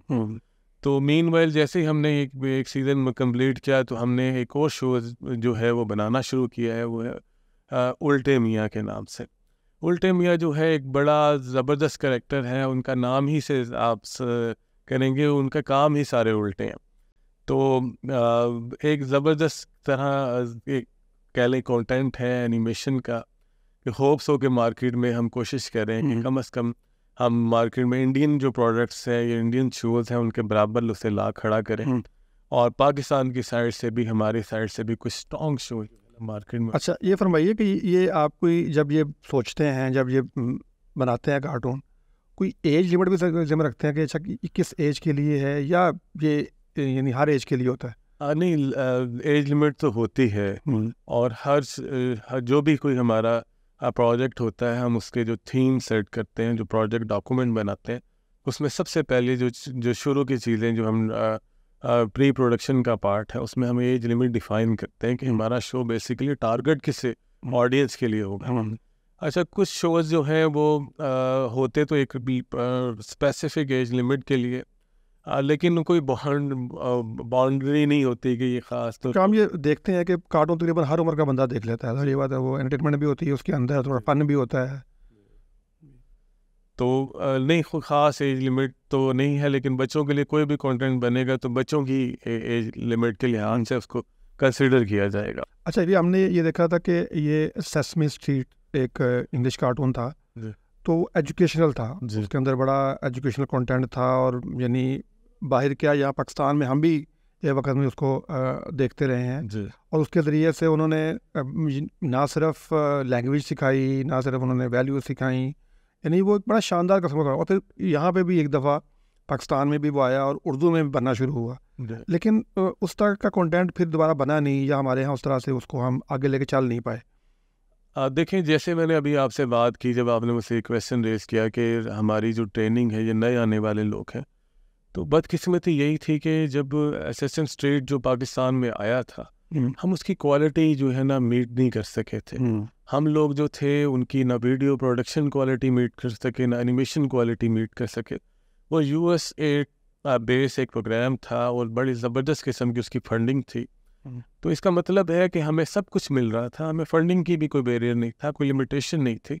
تو مین ویل جیسے ہی ہم نے ایک سیزن میں کمپلیٹ کیا, تو ہم نے ایک اور شوز جو ہے وہ بنانا شروع کیا ہے, وہ ہے الٹے میاں کے نام سے. الٹے میاں جو ہے ایک بڑا زبردست کریکٹر ہے, ان کا نام ہی سے آپ کریں گے, ان کا کام ہی سارے الٹے ہیں. تو ایک زبردست طرح ایک کہہ لیں کانٹینٹ ہے اینیمیشن کا, کہ ہوپس ہو کہ مارکیٹ میں ہم کوشش کریں کہ کم از کم ہم مارکیٹ میں انڈین جو پروڈکٹس ہیں یا انڈین شوز ہیں ان کے برابر اسے لا کھڑا کریں, اور پاکستان کی سائڈ سے بھی ہماری سائڈ سے بھی کچھ اسٹرانگ شو مارکیٹ میں. اچھا, یہ فرمائیے کہ یہ آپ کوئی جب یہ سوچتے ہیں, جب یہ بناتے ہیں کارٹون, کوئی ایج لمٹ بھی ذمہ رکھتے ہیں کہ اچھا کس ایج کے لیے ہے, یا یہ یعنی ہر ایج کے لیے ہوتا ہے؟ نہیں, ایج لمٹ تو ہوتی ہے, اور ہر جو بھی کوئی ہمارا پروجیکٹ ہوتا ہے, ہم اس کے جو تھیم سیٹ کرتے ہیں, جو پروجیکٹ ڈاکومنٹ بناتے ہیں, اس میں سب سے پہلے جو شروع کی چیزیں جو ہم پری پروڈکشن کا پارٹ ہے, اس میں ہم ایج لمٹ ڈیفائن کرتے ہیں کہ ہمارا شو بیسیکلی ٹارگٹ کس آڈینس کے لیے ہوگا. اچھا, کچھ شوز جو ہیں وہ ہوتے تو ایک اسپیسیفک ایج لمٹ کے لیے, لیکن کوئی باؤنڈری نہیں ہوتی کہ یہ خاص. تو ہم یہ دیکھتے ہیں کہ کارٹون تقریباً ہر عمر کا بندہ دیکھ لیتا ہے, یہ بات ہے, وہ انٹرٹینمنٹ بھی ہوتی ہے اس کے اندر, تھوڑا فن بھی ہوتا ہے. تو نہیں, کوئی خاص ایج لمٹ تو نہیں ہے, لیکن بچوں کے لیے کوئی بھی کنٹینٹ بنے گا تو بچوں کی ایج لمٹ کے لحاظ سے اس کو کنسیڈر کیا جائے گا. اچھا, ابھی ہم نے یہ دیکھا تھا کہ یہ سیسمی اسٹریٹ ایک انگلش کارٹون تھا, تو ایجوکیشنل تھا, اس کے اندر بڑا ایجوکیشنل کنٹینٹ تھا, اور یعنی باہر کیا یہاں پاکستان میں ہم بھی یہ وقت میں اس کو دیکھتے رہے ہیں, اور اس کے ذریعے سے انہوں نے نہ صرف لینگویج سکھائی, نہ صرف انہوں نے ویلیو سکھائیں, یعنی وہ ایک بڑا شاندار قسم کا. اور پھر یہاں پہ بھی ایک دفعہ پاکستان میں بھی وہ آیا اور اردو میں بھی بننا شروع ہوا, لیکن اس طرح کا کنٹینٹ پھر دوبارہ بنا نہیں, یا ہمارے یہاں اس طرح سے اس کو ہم آگے لے کے چل نہیں پائے. دیکھیں, جیسے میں نے ابھی آپ سے بات کی, جب آپ نے مجھ سے ایک کویشچن ریز کیا کہ ہماری جو ٹریننگ ہے یہ نئے آنے والے لوگ ہیں, تو بدقسمتی یہی تھی کہ جب سیسم اسٹریٹ جو پاکستان میں آیا تھا, ہم اس کی کوالٹی جو ہے نا میٹ نہیں کر سکے تھے. ہم لوگ جو تھے ان کی نہ ویڈیو پروڈکشن کوالٹی میٹ کر سکے, نہ اینیمیشن کوالٹی میٹ کر سکے. وہ یو ایس بیس ایک پروگرام تھا, اور بڑی زبردست قسم کی اس کی فنڈنگ تھی. تو اس کا مطلب ہے کہ ہمیں سب کچھ مل رہا تھا, ہمیں فنڈنگ کی بھی کوئی بیریئر نہیں تھا, کوئی لمیٹیشن نہیں تھی.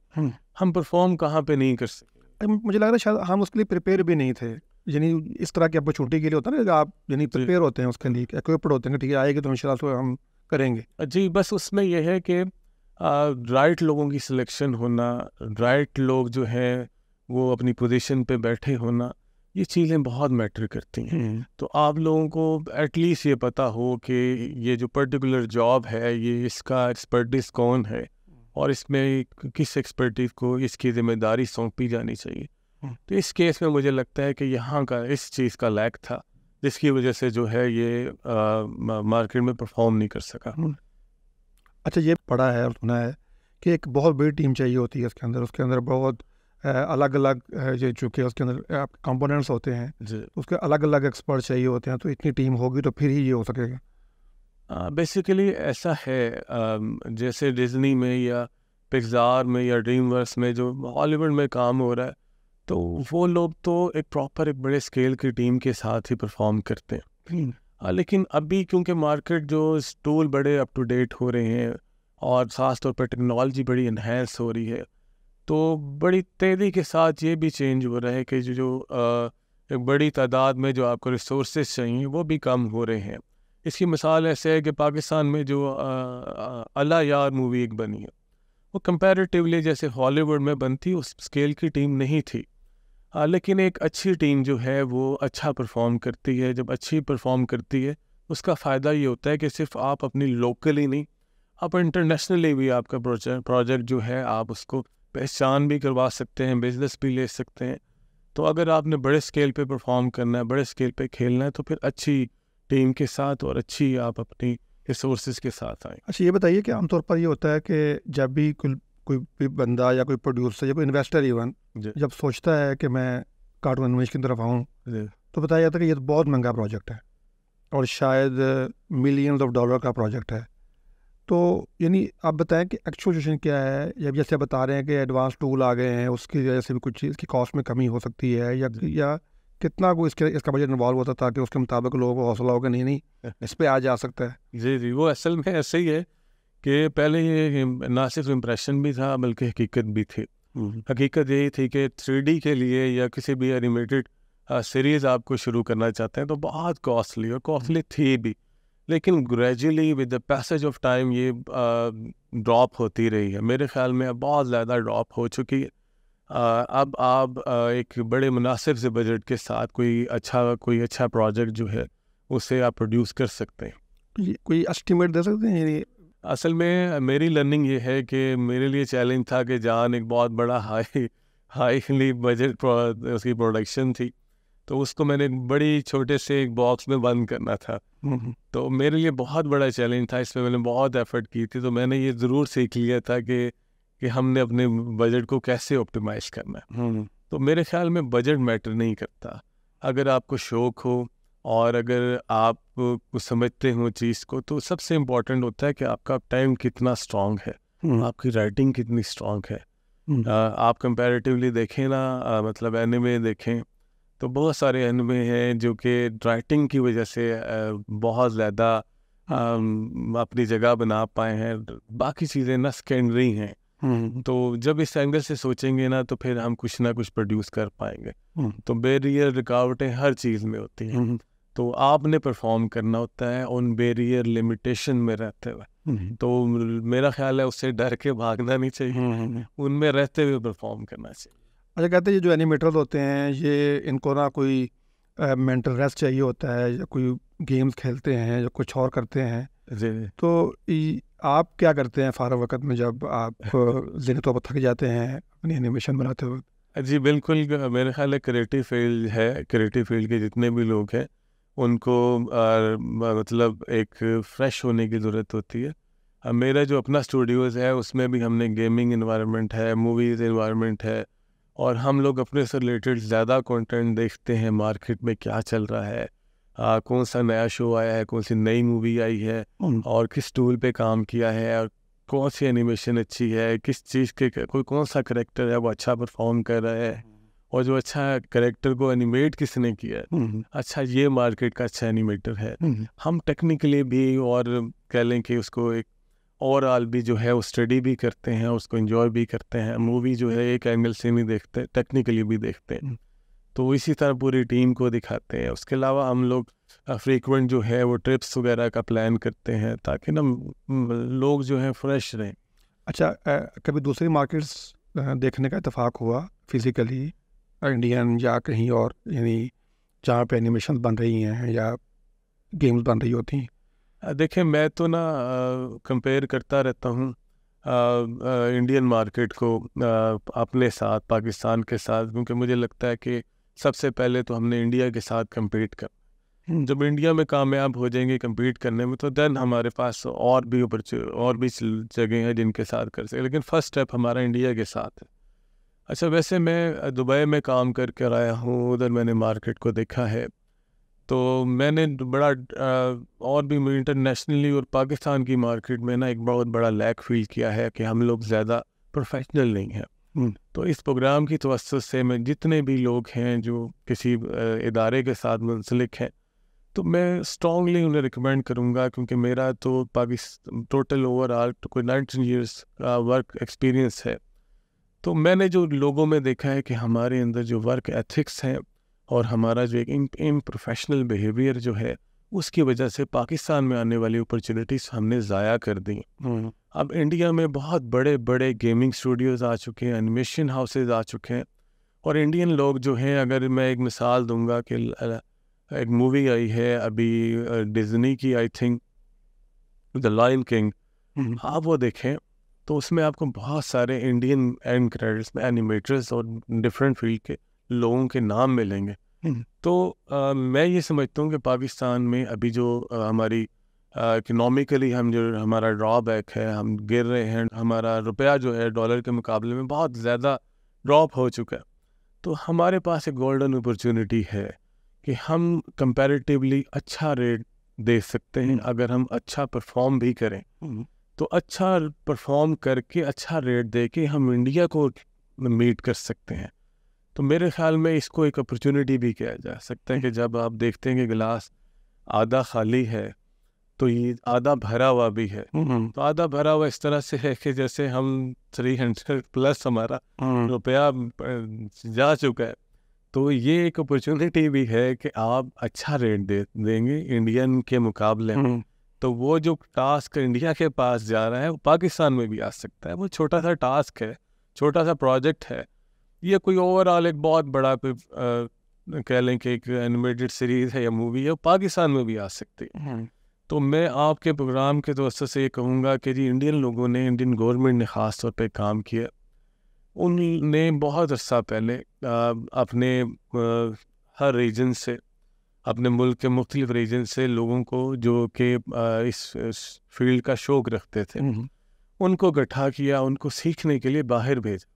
ہم پرفارم کہاں پہ نہیں کر سکتے. مجھے لگ رہا ہے شاید ہم اس کے لیے پریپیئر بھی نہیں تھے, یعنی اس طرح کی اپرچونٹی کے لیے ہوتا ہے نا کہ آپ یعنی پریپیئر ہوتے ہیں اس کے لیے, ایکوپڈ ہوتے ہیں کہ ٹھیک ہے آئے گی تو انشاءاللہ تو ہم کریں گے. جی, بس اس میں یہ ہے کہ رائٹ لوگوں کی سلیکشن ہونا, رائٹ لوگ جو ہیں وہ اپنی پوزیشن پہ بیٹھے ہونا, یہ چیزیں بہت میٹر کرتی ہیں. تو آپ لوگوں کو ایٹ لیسٹ یہ پتہ ہو کہ یہ جو پرٹیکولر جاب ہے یہ اس کا ایکسپرٹیز کون ہے, اور اس میں کس ایکسپرٹیز کو اس کی ذمہ داری سونپی جانی چاہیے. تو اس کیس میں مجھے لگتا ہے کہ یہاں کا اس چیز کا لیک تھا, جس کی وجہ سے جو ہے یہ مارکیٹ میں پرفارم نہیں کر سکا. اچھا, یہ پڑھا ہے اور سنا ہے کہ ایک بہت بڑی ٹیم چاہیے ہوتی ہے اس کے اندر بہت الگ الگ چونکہ اس کے اندر کمپوننٹس ہوتے ہیں, اس کے الگ الگ ایکسپرٹ چاہیے ہوتے ہیں, تو اتنی ٹیم ہوگی تو پھر ہی یہ ہو سکے گا. بیسیکلی ایسا ہے, جیسے ڈزنی میں یا پکسار میں یا ڈریم ورکس میں جو ہالی ووڈ میں کام ہو رہا ہے, تو وہ لوگ تو ایک پراپر ایک بڑے اسکیل کی ٹیم کے ساتھ ہی پرفارم کرتے ہیں. لیکن ابھی کیونکہ مارکیٹ جو ٹول بڑے اپ ٹو ڈیٹ ہو رہے ہیں, اور خاص طور پر ٹیکنالوجی بڑی انہینس ہو رہی ہے, تو بڑی تیزی کے ساتھ یہ بھی چینج ہو رہا ہے کہ جو ایک بڑی تعداد میں جو آپ کو ریسورسز چاہیے وہ بھی کم ہو رہے ہیں. اس کی مثال ایسے ہے کہ پاکستان میں جو اللہ یار مووی ایک بنی ہے, وہ کمپیریٹیولی جیسے ہالی ووڈ میں بنتی اس اسکیل کی ٹیم نہیں تھی, لیکن ایک اچھی ٹیم جو ہے وہ اچھا پرفارم کرتی ہے. جب اچھی پرفارم کرتی ہے اس کا فائدہ یہ ہوتا ہے کہ صرف آپ اپنی لوکلی نہیں, آپ انٹرنیشنلی بھی آپ کا پروجیکٹ جو ہے آپ اس کو پہچان بھی کروا سکتے ہیں, بزنس بھی لے سکتے ہیں. تو اگر آپ نے بڑے اسکیل پہ پرفارم کرنا ہے, بڑے اسکیل پہ کھیلنا ہے, تو پھر اچھی ٹیم کے ساتھ اور اچھی آپ اپنی ریسورسز کے ساتھ آئیں. اچھا, یہ بتائیے کہ عام طور پر یہ ہوتا ہے کہ جب بھی کوئی بندہ یا کوئی پروڈیوسر یا کوئی انویسٹر ایون جب سوچتا ہے کہ میں کارٹون انیمیشن کی طرف آؤں, تو بتایا جاتا ہے کہ یہ بہت مہنگا پروجیکٹ ہے اور شاید ملینز آف ڈالر کا پروجیکٹ ہے. تو یعنی آپ بتائیں کہ ایکچوئل سچویشن کیا ہے, یا جیسے آپ بتا رہے ہیں کہ ایڈوانس ٹول آ گئے ہیں, اس کی وجہ سے بھی کچھ چیز کی کاسٹ میں کمی ہو سکتی ہے, یا کتنا کو اس کا بجٹ انوالو ہوتا تھا کہ اس کے مطابق لوگوں کو حوصلہ ہوگا نہیں اس پہ آ جا سکتا ہے. جی, وہ اصل میں ایسے ہی ہے کہ پہلے یہ نہ صرف امپریشن بھی تھا بلکہ حقیقت بھی تھی. حقیقت یہی تھی کہ 3D کے لیے یا کسی بھی اینیمیٹڈ سیریز آپ کو شروع کرنا چاہتے ہیں تو بہت کاسٹلی تھی بھی, لیکن gradually with the passage of time یہ ڈراپ ہوتی رہی ہے. میرے خیال میں اب بہت زیادہ ڈراپ ہو چکی ہے. اب آپ ایک بڑے مناسب سے بجٹ کے ساتھ کوئی اچھا پروجیکٹ جو ہے اسے آپ پروڈیوس کر سکتے ہیں. کوئی اسٹیمیٹ دے سکتے ہیں؟ اصل میں میری لرننگ یہ ہے کہ میرے لیے چیلنج تھا کہ جان ایک بہت بڑا ہائیلی بجٹ اس کی پروڈکشن تھی، تو اس کو میں نے بڑی چھوٹے سے ایک باکس میں بند کرنا تھا. تو میرے لیے بہت بڑا چیلنج تھا، اس میں نے بہت ایفرٹ کی تھی. تو میں نے یہ ضرور سیکھ لیا تھا کہ ہم نے اپنے بجٹ کو کیسے آپٹیمائز کرنا ہے. تو میرے خیال میں بجٹ میٹر نہیں کرتا. اگر آپ کو شوق ہو اور اگر آپ کو سمجھتے ہو چیز کو، تو سب سے امپورٹنٹ ہوتا ہے کہ آپ کا ٹائم کتنا اسٹرانگ ہے، آپ کی رائٹنگ کتنی اسٹرانگ ہے. آپ کمپیریٹیولی دیکھیں نا، مطلب اینیمے دیکھیں تو بہت سارے اینیمے ہیں جو کہ رائٹنگ کی وجہ سے بہت زیادہ اپنی جگہ بنا پائے ہیں، باقی چیزیں نا سیکنڈری ہیں. تو جب اس اینگل سے سوچیں گے نا تو پھر ہم کچھ نہ کچھ پروڈیوس کر پائیں گے. تو بیریئر رکاوٹیں ہر چیز میں ہوتی ہیں، تو آپ نے پرفارم کرنا ہوتا ہے ان بیریئر لمیٹیشن میں رہتے ہوئے. تو میرا خیال ہے اس سے ڈر کے بھاگنا نہیں چاہیے، ان میں رہتے ہوئے پرفارم کرنا چاہیے. اچھا، کہتے ہیں یہ جو اینیمیٹرز ہوتے ہیں یہ ان کو نا کوئی مینٹل ریسٹ چاہیے ہوتا ہے، یا کوئی گیمز کھیلتے ہیں یا کچھ اور کرتے ہیں. جی تو آپ کیا کرتے ہیں فارغ وقت میں جب آپ ذہنی طور پر تھک جاتے ہیں اپنی اینیمیشن بناتے ہوئے؟ جی بالکل، میرے خیال ہے کریٹیو فیلڈ ہے، کریٹیو فیلڈ کے جتنے بھی لوگ ہیں ان کو مطلب ایک فریش ہونے کی ضرورت ہوتی ہے. میرا جو اپنا اسٹوڈیوز ہے اس میں بھی ہم نے گیمنگ انوائرمنٹ ہے، موویز انوائرمنٹ ہے، اور ہم لوگ اپنے سے ریلیٹڈ زیادہ کنٹینٹ دیکھتے ہیں. مارکیٹ میں کیا چل رہا ہے، کون سا نیا شو آیا ہے، کون سی نئی مووی آئی ہے، اور کس ٹول پہ کام کیا ہے، اور کون سی اینیمیشن اچھی ہے، کس چیز کے کوئی کون سا کریکٹر ہے وہ اچھا پرفارم کر رہا ہے، اور جو اچھا کریکٹر کو اینیمیٹ کس نے کیا ہے، اچھا یہ مارکیٹ کا اچھا اینیمیٹر ہے. ہم ٹیکنیکلی بھی اور کہہ لیں کہ اس کو ایک اوور آل بھی جو ہے وہ اسٹڈی بھی کرتے ہیں، اس کو انجوائے بھی کرتے ہیں. مووی جو ہے ایک اینگل سے نہیں دیکھتے، ٹیکنیکلی بھی دیکھتے ہیں. تو اسی طرح پوری ٹیم کو دکھاتے ہیں. اس کے علاوہ ہم لوگ فریکوینٹ جو ہے وہ ٹرپس وغیرہ کا پلان کرتے ہیں تاکہ نا لوگ جو ہیں فریش رہیں. اچھا، کبھی دوسری مارکیٹس دیکھنے کا اتفاق ہوا فزیکلی، انڈین یا کہیں اور، یعنی جہاں پہ اینیمیشن بن رہی ہیں یا گیمز بن رہی ہوتی ہیں؟ دیکھیں میں تو نا کمپیئر کرتا رہتا ہوں انڈین مارکیٹ کو اپنے ساتھ، پاکستان کے ساتھ، کیونکہ مجھے لگتا ہے کہ سب سے پہلے تو ہم نے انڈیا کے ساتھ کمپیٹ کرنا. جب انڈیا میں کامیاب ہو جائیں گے کمپیٹ کرنے میں تو دین ہمارے پاس اور بھی جگہیں ہیں جن کے ساتھ کر سکیں، لیکن فرسٹ اسٹیپ ہمارا انڈیا کے ساتھ ہے. اچھا، ویسے میں دبئی میں کام کر کے آیا ہوں، ادھر میں نے مارکیٹ کو دیکھا ہے. تو میں نے بڑا اور بھی انٹرنیشنلی اور پاکستان کی مارکیٹ میں نا ایک بہت بڑا لیک فیل کیا ہے کہ ہم لوگ زیادہ پروفیشنل نہیں ہیں. تو اس پروگرام کی توسط سے میں جتنے بھی لوگ ہیں جو کسی ادارے کے ساتھ منسلک ہیں تو میں اسٹرانگلی انہیں ریکمینڈ کروں گا، کیونکہ میرا تو ٹوٹل اوور آل کوئی 19 ایئرس ورک ایکسپیرینس ہے. تو میں نے جو لوگوں میں دیکھا ہے کہ ہمارے اندر جو ورک ایتھکس ہیں اور ہمارا جو ایک امپروفیشنل بیہیویئر جو ہے اس کی وجہ سے پاکستان میں آنے والی اپرچونیٹیز ہم نے ضائع کر دی. اب انڈیا میں بہت بڑے بڑے گیمنگ اسٹوڈیوز آ چکے ہیں، انیمیشن ہاؤسز آ چکے ہیں، اور انڈین لوگ جو ہیں، اگر میں ایک مثال دوں گا کہ ایک مووی آئی ہے ابھی ڈزنی کی، I think the line king, آپ وہ دیکھیں تو اس میں آپ کو بہت سارے انڈین اینڈ کریڈٹس میں اینیمیٹرز اور ڈفرینٹ فیلڈ کے لوگوں کے نام ملیں گے. تو میں یہ سمجھتا ہوں کہ پاکستان میں ابھی جو ہماری اکنامکلی ہم جو ہمارا ڈرا بیک ہے، ہم گر رہے ہیں، ہمارا روپیہ جو ہے ڈالر کے مقابلے میں بہت زیادہ ڈراپ ہو چکا ہے. تو ہمارے پاس ایک گولڈن اپرچونٹی ہے کہ ہم کمپیریٹیولی اچھا ریٹ دے سکتے ہیں. اگر ہم اچھا پرفارم بھی کریں تو اچھا پرفارم کر کے اچھا ریٹ دے کے ہم انڈیا کو میٹ کر سکتے ہیں. تو میرے خیال میں اس کو ایک اپرچونٹی بھی کیا جا سکتا ہے کہ جب آپ دیکھتے ہیں کہ گلاس آدھا خالی ہے تو یہ آدھا بھرا ہوا بھی ہے. تو آدھا بھرا ہوا اس طرح سے ہے کہ جیسے ہم 300 پلس ہمارا روپیہ جا چکا ہے. تو یہ ایک اپرچونٹی بھی ہے کہ آپ اچھا ریٹ دیں گے انڈین کے مقابلے میں، تو وہ جو ٹاسک انڈیا کے پاس جا رہا ہے وہ پاکستان میں بھی آ سکتا ہے. وہ چھوٹا سا ٹاسک ہے، چھوٹا سا پروجیکٹ ہے، یہ کوئی اوور آل ایک بہت بڑا کہہ لیں کہ ایک اینیمیٹڈ سیریز ہے یا مووی ہے، پاکستان میں بھی آ سکتی ہے. تو میں آپ کے پروگرام کے توسط سے یہ کہوں گا کہ جی انڈین لوگوں نے، انڈین گورنمنٹ نے خاص طور پہ کام کیا ان نے بہت عرصہ پہلے اپنے ہر ریجن سے، اپنے ملک کے مختلف ریجن سے لوگوں کو جو کہ اس فیلڈ کا شوق رکھتے تھے ان کو اکٹھا کیا، ان کو سیکھنے کے لیے باہر بھیجا،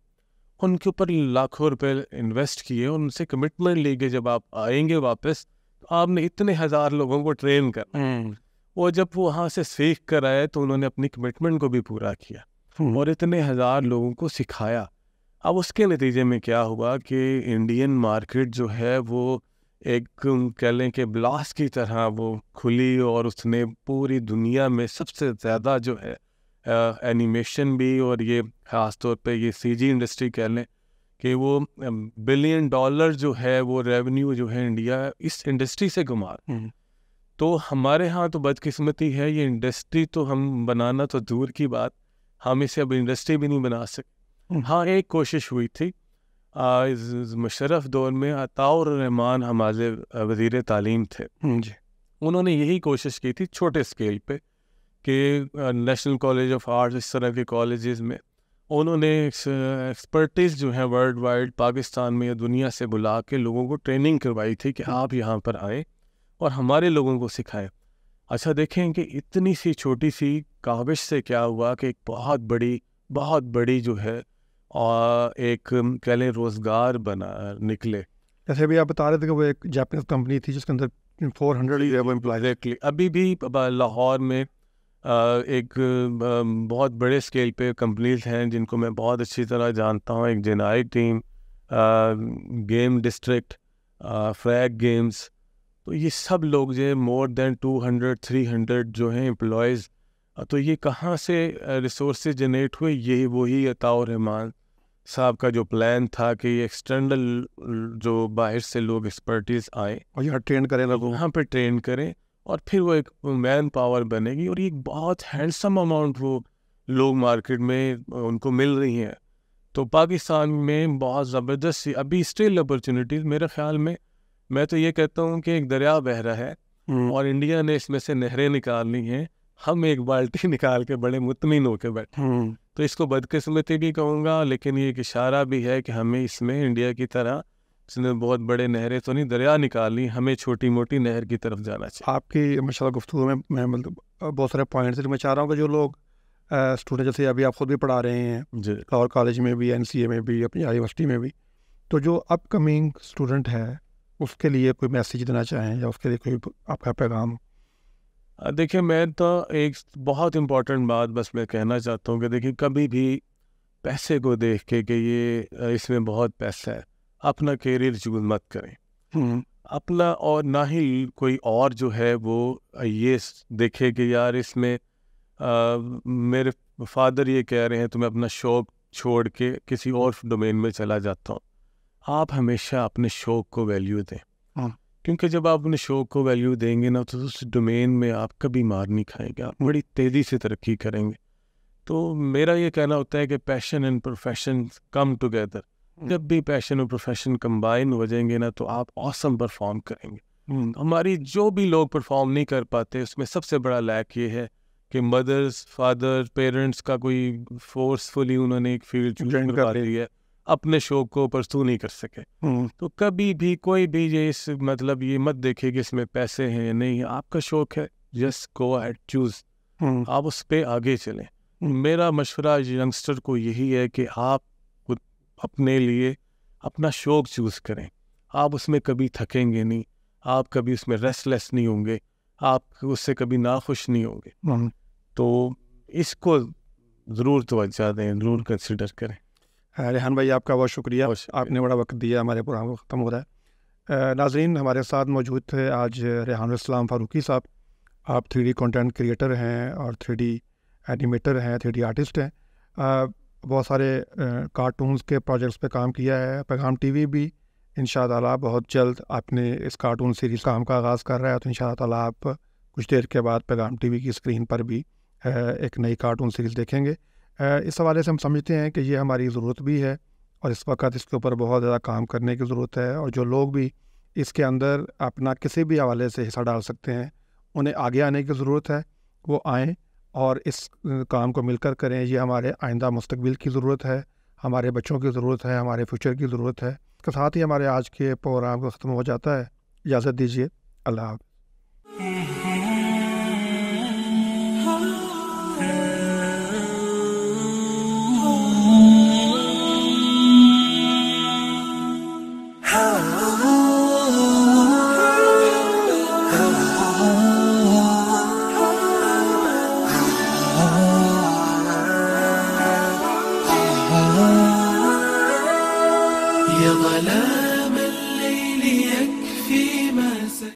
ان کے اوپر لاکھوں روپے انویسٹ کیے، ان سے کمٹمنٹ لی کہ جب آپ آئیں گے واپس تو آپ نے اتنے ہزار لوگوں کو ٹرین کرنا۔ وہ جب وہاں سے سیکھ کر آئے تو انہوں نے اپنی کمٹمنٹ کو بھی پورا کیا اور اتنے ہزار لوگوں کو سکھایا۔ اب اس کے نتیجے میں کیا ہوا کہ انڈین مارکیٹ جو ہے وہ ایک کہہ لیں کہ بلاس کی طرح وہ کھلی، اور اس نے پوری دنیا میں سب سے زیادہ جو ہے اینیمیشن بھی، اور یہ خاص طور پہ یہ سی جی انڈسٹری کہہ لیں کہ وہ $1 بلین جو ہے وہ ریونیو جو ہے انڈیا اس انڈسٹری سے کما۔ تو ہمارے ہاں تو بدقسمتی ہے، یہ انڈسٹری تو ہم بنانا تو دور کی بات، ہم اسے اب انڈسٹری بھی نہیں بنا سکتے۔ ہاں ایک کوشش ہوئی تھی مشرف دور میں، عطاء الرحمان ہمارے وزیر تعلیم تھے، انہوں نے یہی کوشش کی تھی چھوٹے اسکیل پہ کہ نیشنل کالج آف آرٹس اس طرح کے کالجز میں انہوں نے ایکسپرٹیز جو ہیں ورلڈ وائڈ پاکستان میں یا دنیا سے بلا کے لوگوں کو ٹریننگ کروائی تھی کہ آپ یہاں پر آئیں اور ہمارے لوگوں کو سکھائیں۔ اچھا دیکھیں کہ اتنی سی چھوٹی سی کاوش سے کیا ہوا کہ ایک بہت بڑی جو ہے اور ایک کہہ لیں روزگار بنا نکلے۔ جیسے ابھی آپ بتا رہے تھے کہ وہ ایک جاپنیز کمپنی تھی جس کے اندر 400 امپلائز۔ ابھی بھی لاہور میں ایک بہت بڑے اسکیل پہ کمپنیز ہیں جن کو میں بہت اچھی طرح جانتا ہوں، ایک جنائی ٹیم، گیم ڈسٹرکٹ، فریگ گیمز، تو یہ سب لوگ جو ہے more than 200-300 جو ہیں امپلائیز۔ تو یہ کہاں سے ریسورسز جنریٹ ہوئے؟ یہی وہی عطاء الرحمان صاحب کا جو پلان تھا کہ یہ ایکسٹرنل جو باہر سے لوگ ایکسپرٹیز آئیں اور یہاں ٹرین کریں، لوگوں یہاں پہ ٹرین کریں، اور پھر وہ ایک مین پاور بنے گی، اور ایک بہت ہینڈسم اماؤنٹ وہ لوگ مارکیٹ میں ان کو مل رہی ہیں۔ تو پاکستان میں بہت زبردست ابھی اسٹل اپرچونیٹیز، میرے خیال میں تو یہ کہتا ہوں کہ ایک دریا بہہ رہا ہے اور انڈیا نے اس میں سے نہریں نکالنی ہیں، ہم ایک بالٹی نکال کے بڑے مطمئن ہو کے بیٹھے۔ تو اس کو بدقسمتی بھی کہوں گا، لیکن یہ ایک اشارہ بھی ہے کہ ہمیں اس میں انڈیا کی طرح اس نے بہت بڑے نہریں تو نہیں دریا نکالنی، ہمیں چھوٹی موٹی نہر کی طرف جانا چاہیے۔ آپ کی ماشاءاللہ گفتگو میں مطلب بہت سارے پوائنٹس میں چاہ رہا ہوں کہ جو لوگ اسٹوڈنٹ جیسے ابھی آپ خود بھی پڑھا رہے ہیں لاہور کالج میں بھی، NCA میں بھی، اپنی یونیورسٹی میں بھی، تو جو اپ کمنگ اسٹوڈنٹ ہے اس کے لیے کوئی میسیج دینا چاہیں یا اس کے لیے کوئی آپ کا پیغام؟ دیکھیں میں تو ایک بہت امپورٹنٹ بات بس میں کہنا چاہتا ہوں کہ دیکھیں کبھی بھی پیسے کو دیکھ کے کہ یہ اس میں بہت پیسہ ہے اپنا کیریئر چوز مت کریں اپنا، اور نہ ہی کوئی اور جو ہے وہ یہ دیکھے کہ یار اس میں میرے فادر یہ کہہ رہے ہیں تو میں اپنا شوق چھوڑ کے کسی اور ڈومین میں چلا جاتا ہوں۔ آپ ہمیشہ اپنے شوق کو ویلیو دیں، کیونکہ جب آپ اپنے شوق کو ویلیو دیں گے نا تو اس ڈومین میں آپ کبھی مار نہیں کھائیں گے، آپ بڑی تیزی سے ترقی کریں گے۔ تو میرا یہ کہنا ہوتا ہے کہ passion and profession come together, جب بھی پیشن اور پروفیشن کمبائن ہو جائیں گے نا تو آپ آسم پرفارم کریں گے۔ ہماری جو بھی لوگ پرفارم نہیں کر پاتے اس میں سب سے بڑا لیک یہ ہے کہ مدرس، فادر، پیرنٹس کا کوئی فورسفلی انہوں نے ایک فیلڈ چوز کر لی ہے، اپنے شوق کو پرسو نہیں کر سکے۔ تو کبھی بھی کوئی بھی یہ اس مطلب یہ مت دیکھے کہ اس میں پیسے ہیں یا نہیں، آپ کا شوق ہے جسٹ گو ایٹ چوز، آپ اس پہ آگے چلیں۔ میرا مشورہ ینگسٹر کو یہی ہے کہ آپ اپنے لیے اپنا شوق چوز کریں، آپ اس میں کبھی تھکیں گے نہیں، آپ کبھی اس میں ریسٹ لیس نہیں ہوں گے، آپ اس سے کبھی ناخوش نہیں ہوں گے۔ تو اس کو ضرور توجہ دیں، ضرور کنسیڈر کریں۔ ریحان بھائی آپ کا بہت شکریہ، آپ نے بڑا وقت دیا، ہمارے پروگرام کو ختم ہو رہا ہے۔ ناظرین ہمارے ساتھ موجود تھے آج ریحان الاسلام فاروقی صاحب، آپ 3D کنٹینٹ کریٹر ہیں اور 3D اینیمیٹر ہیں، 3D آرٹسٹ ہیں، بہت سارے کارٹونز کے پروجیکٹس پہ کام کیا ہے۔ پیغام ٹی وی بھی انشاء اللہ بہت جلد اپنے اس کارٹون سیریز کام کا آغاز کر رہا ہے، تو انشاء اللہ آپ کچھ دیر کے بعد پیغام ٹی وی کی اسکرین پر بھی ایک نئی کارٹون سیریز دیکھیں گے۔ اس حوالے سے ہم سمجھتے ہیں کہ یہ ہماری ضرورت بھی ہے اور اس وقت اس کے اوپر بہت زیادہ کام کرنے کی ضرورت ہے، اور جو لوگ بھی اس کے اندر اپنا کسی بھی حوالے سے حصہ ڈال سکتے ہیں انہیں آگے آنے کی ضرورت ہے، وہ آئیں اور اس کام کو مل کر کریں۔ یہ ہمارے آئندہ مستقبل کی ضرورت ہے، ہمارے بچوں کی ضرورت ہے، ہمارے فیوچر کی ضرورت ہے. اس کے ساتھ ہی ہمارے آج کے پروگرام کا ختم ہو جاتا ہے. اجازت دیجیے. اللہ حافظ. يا ضلال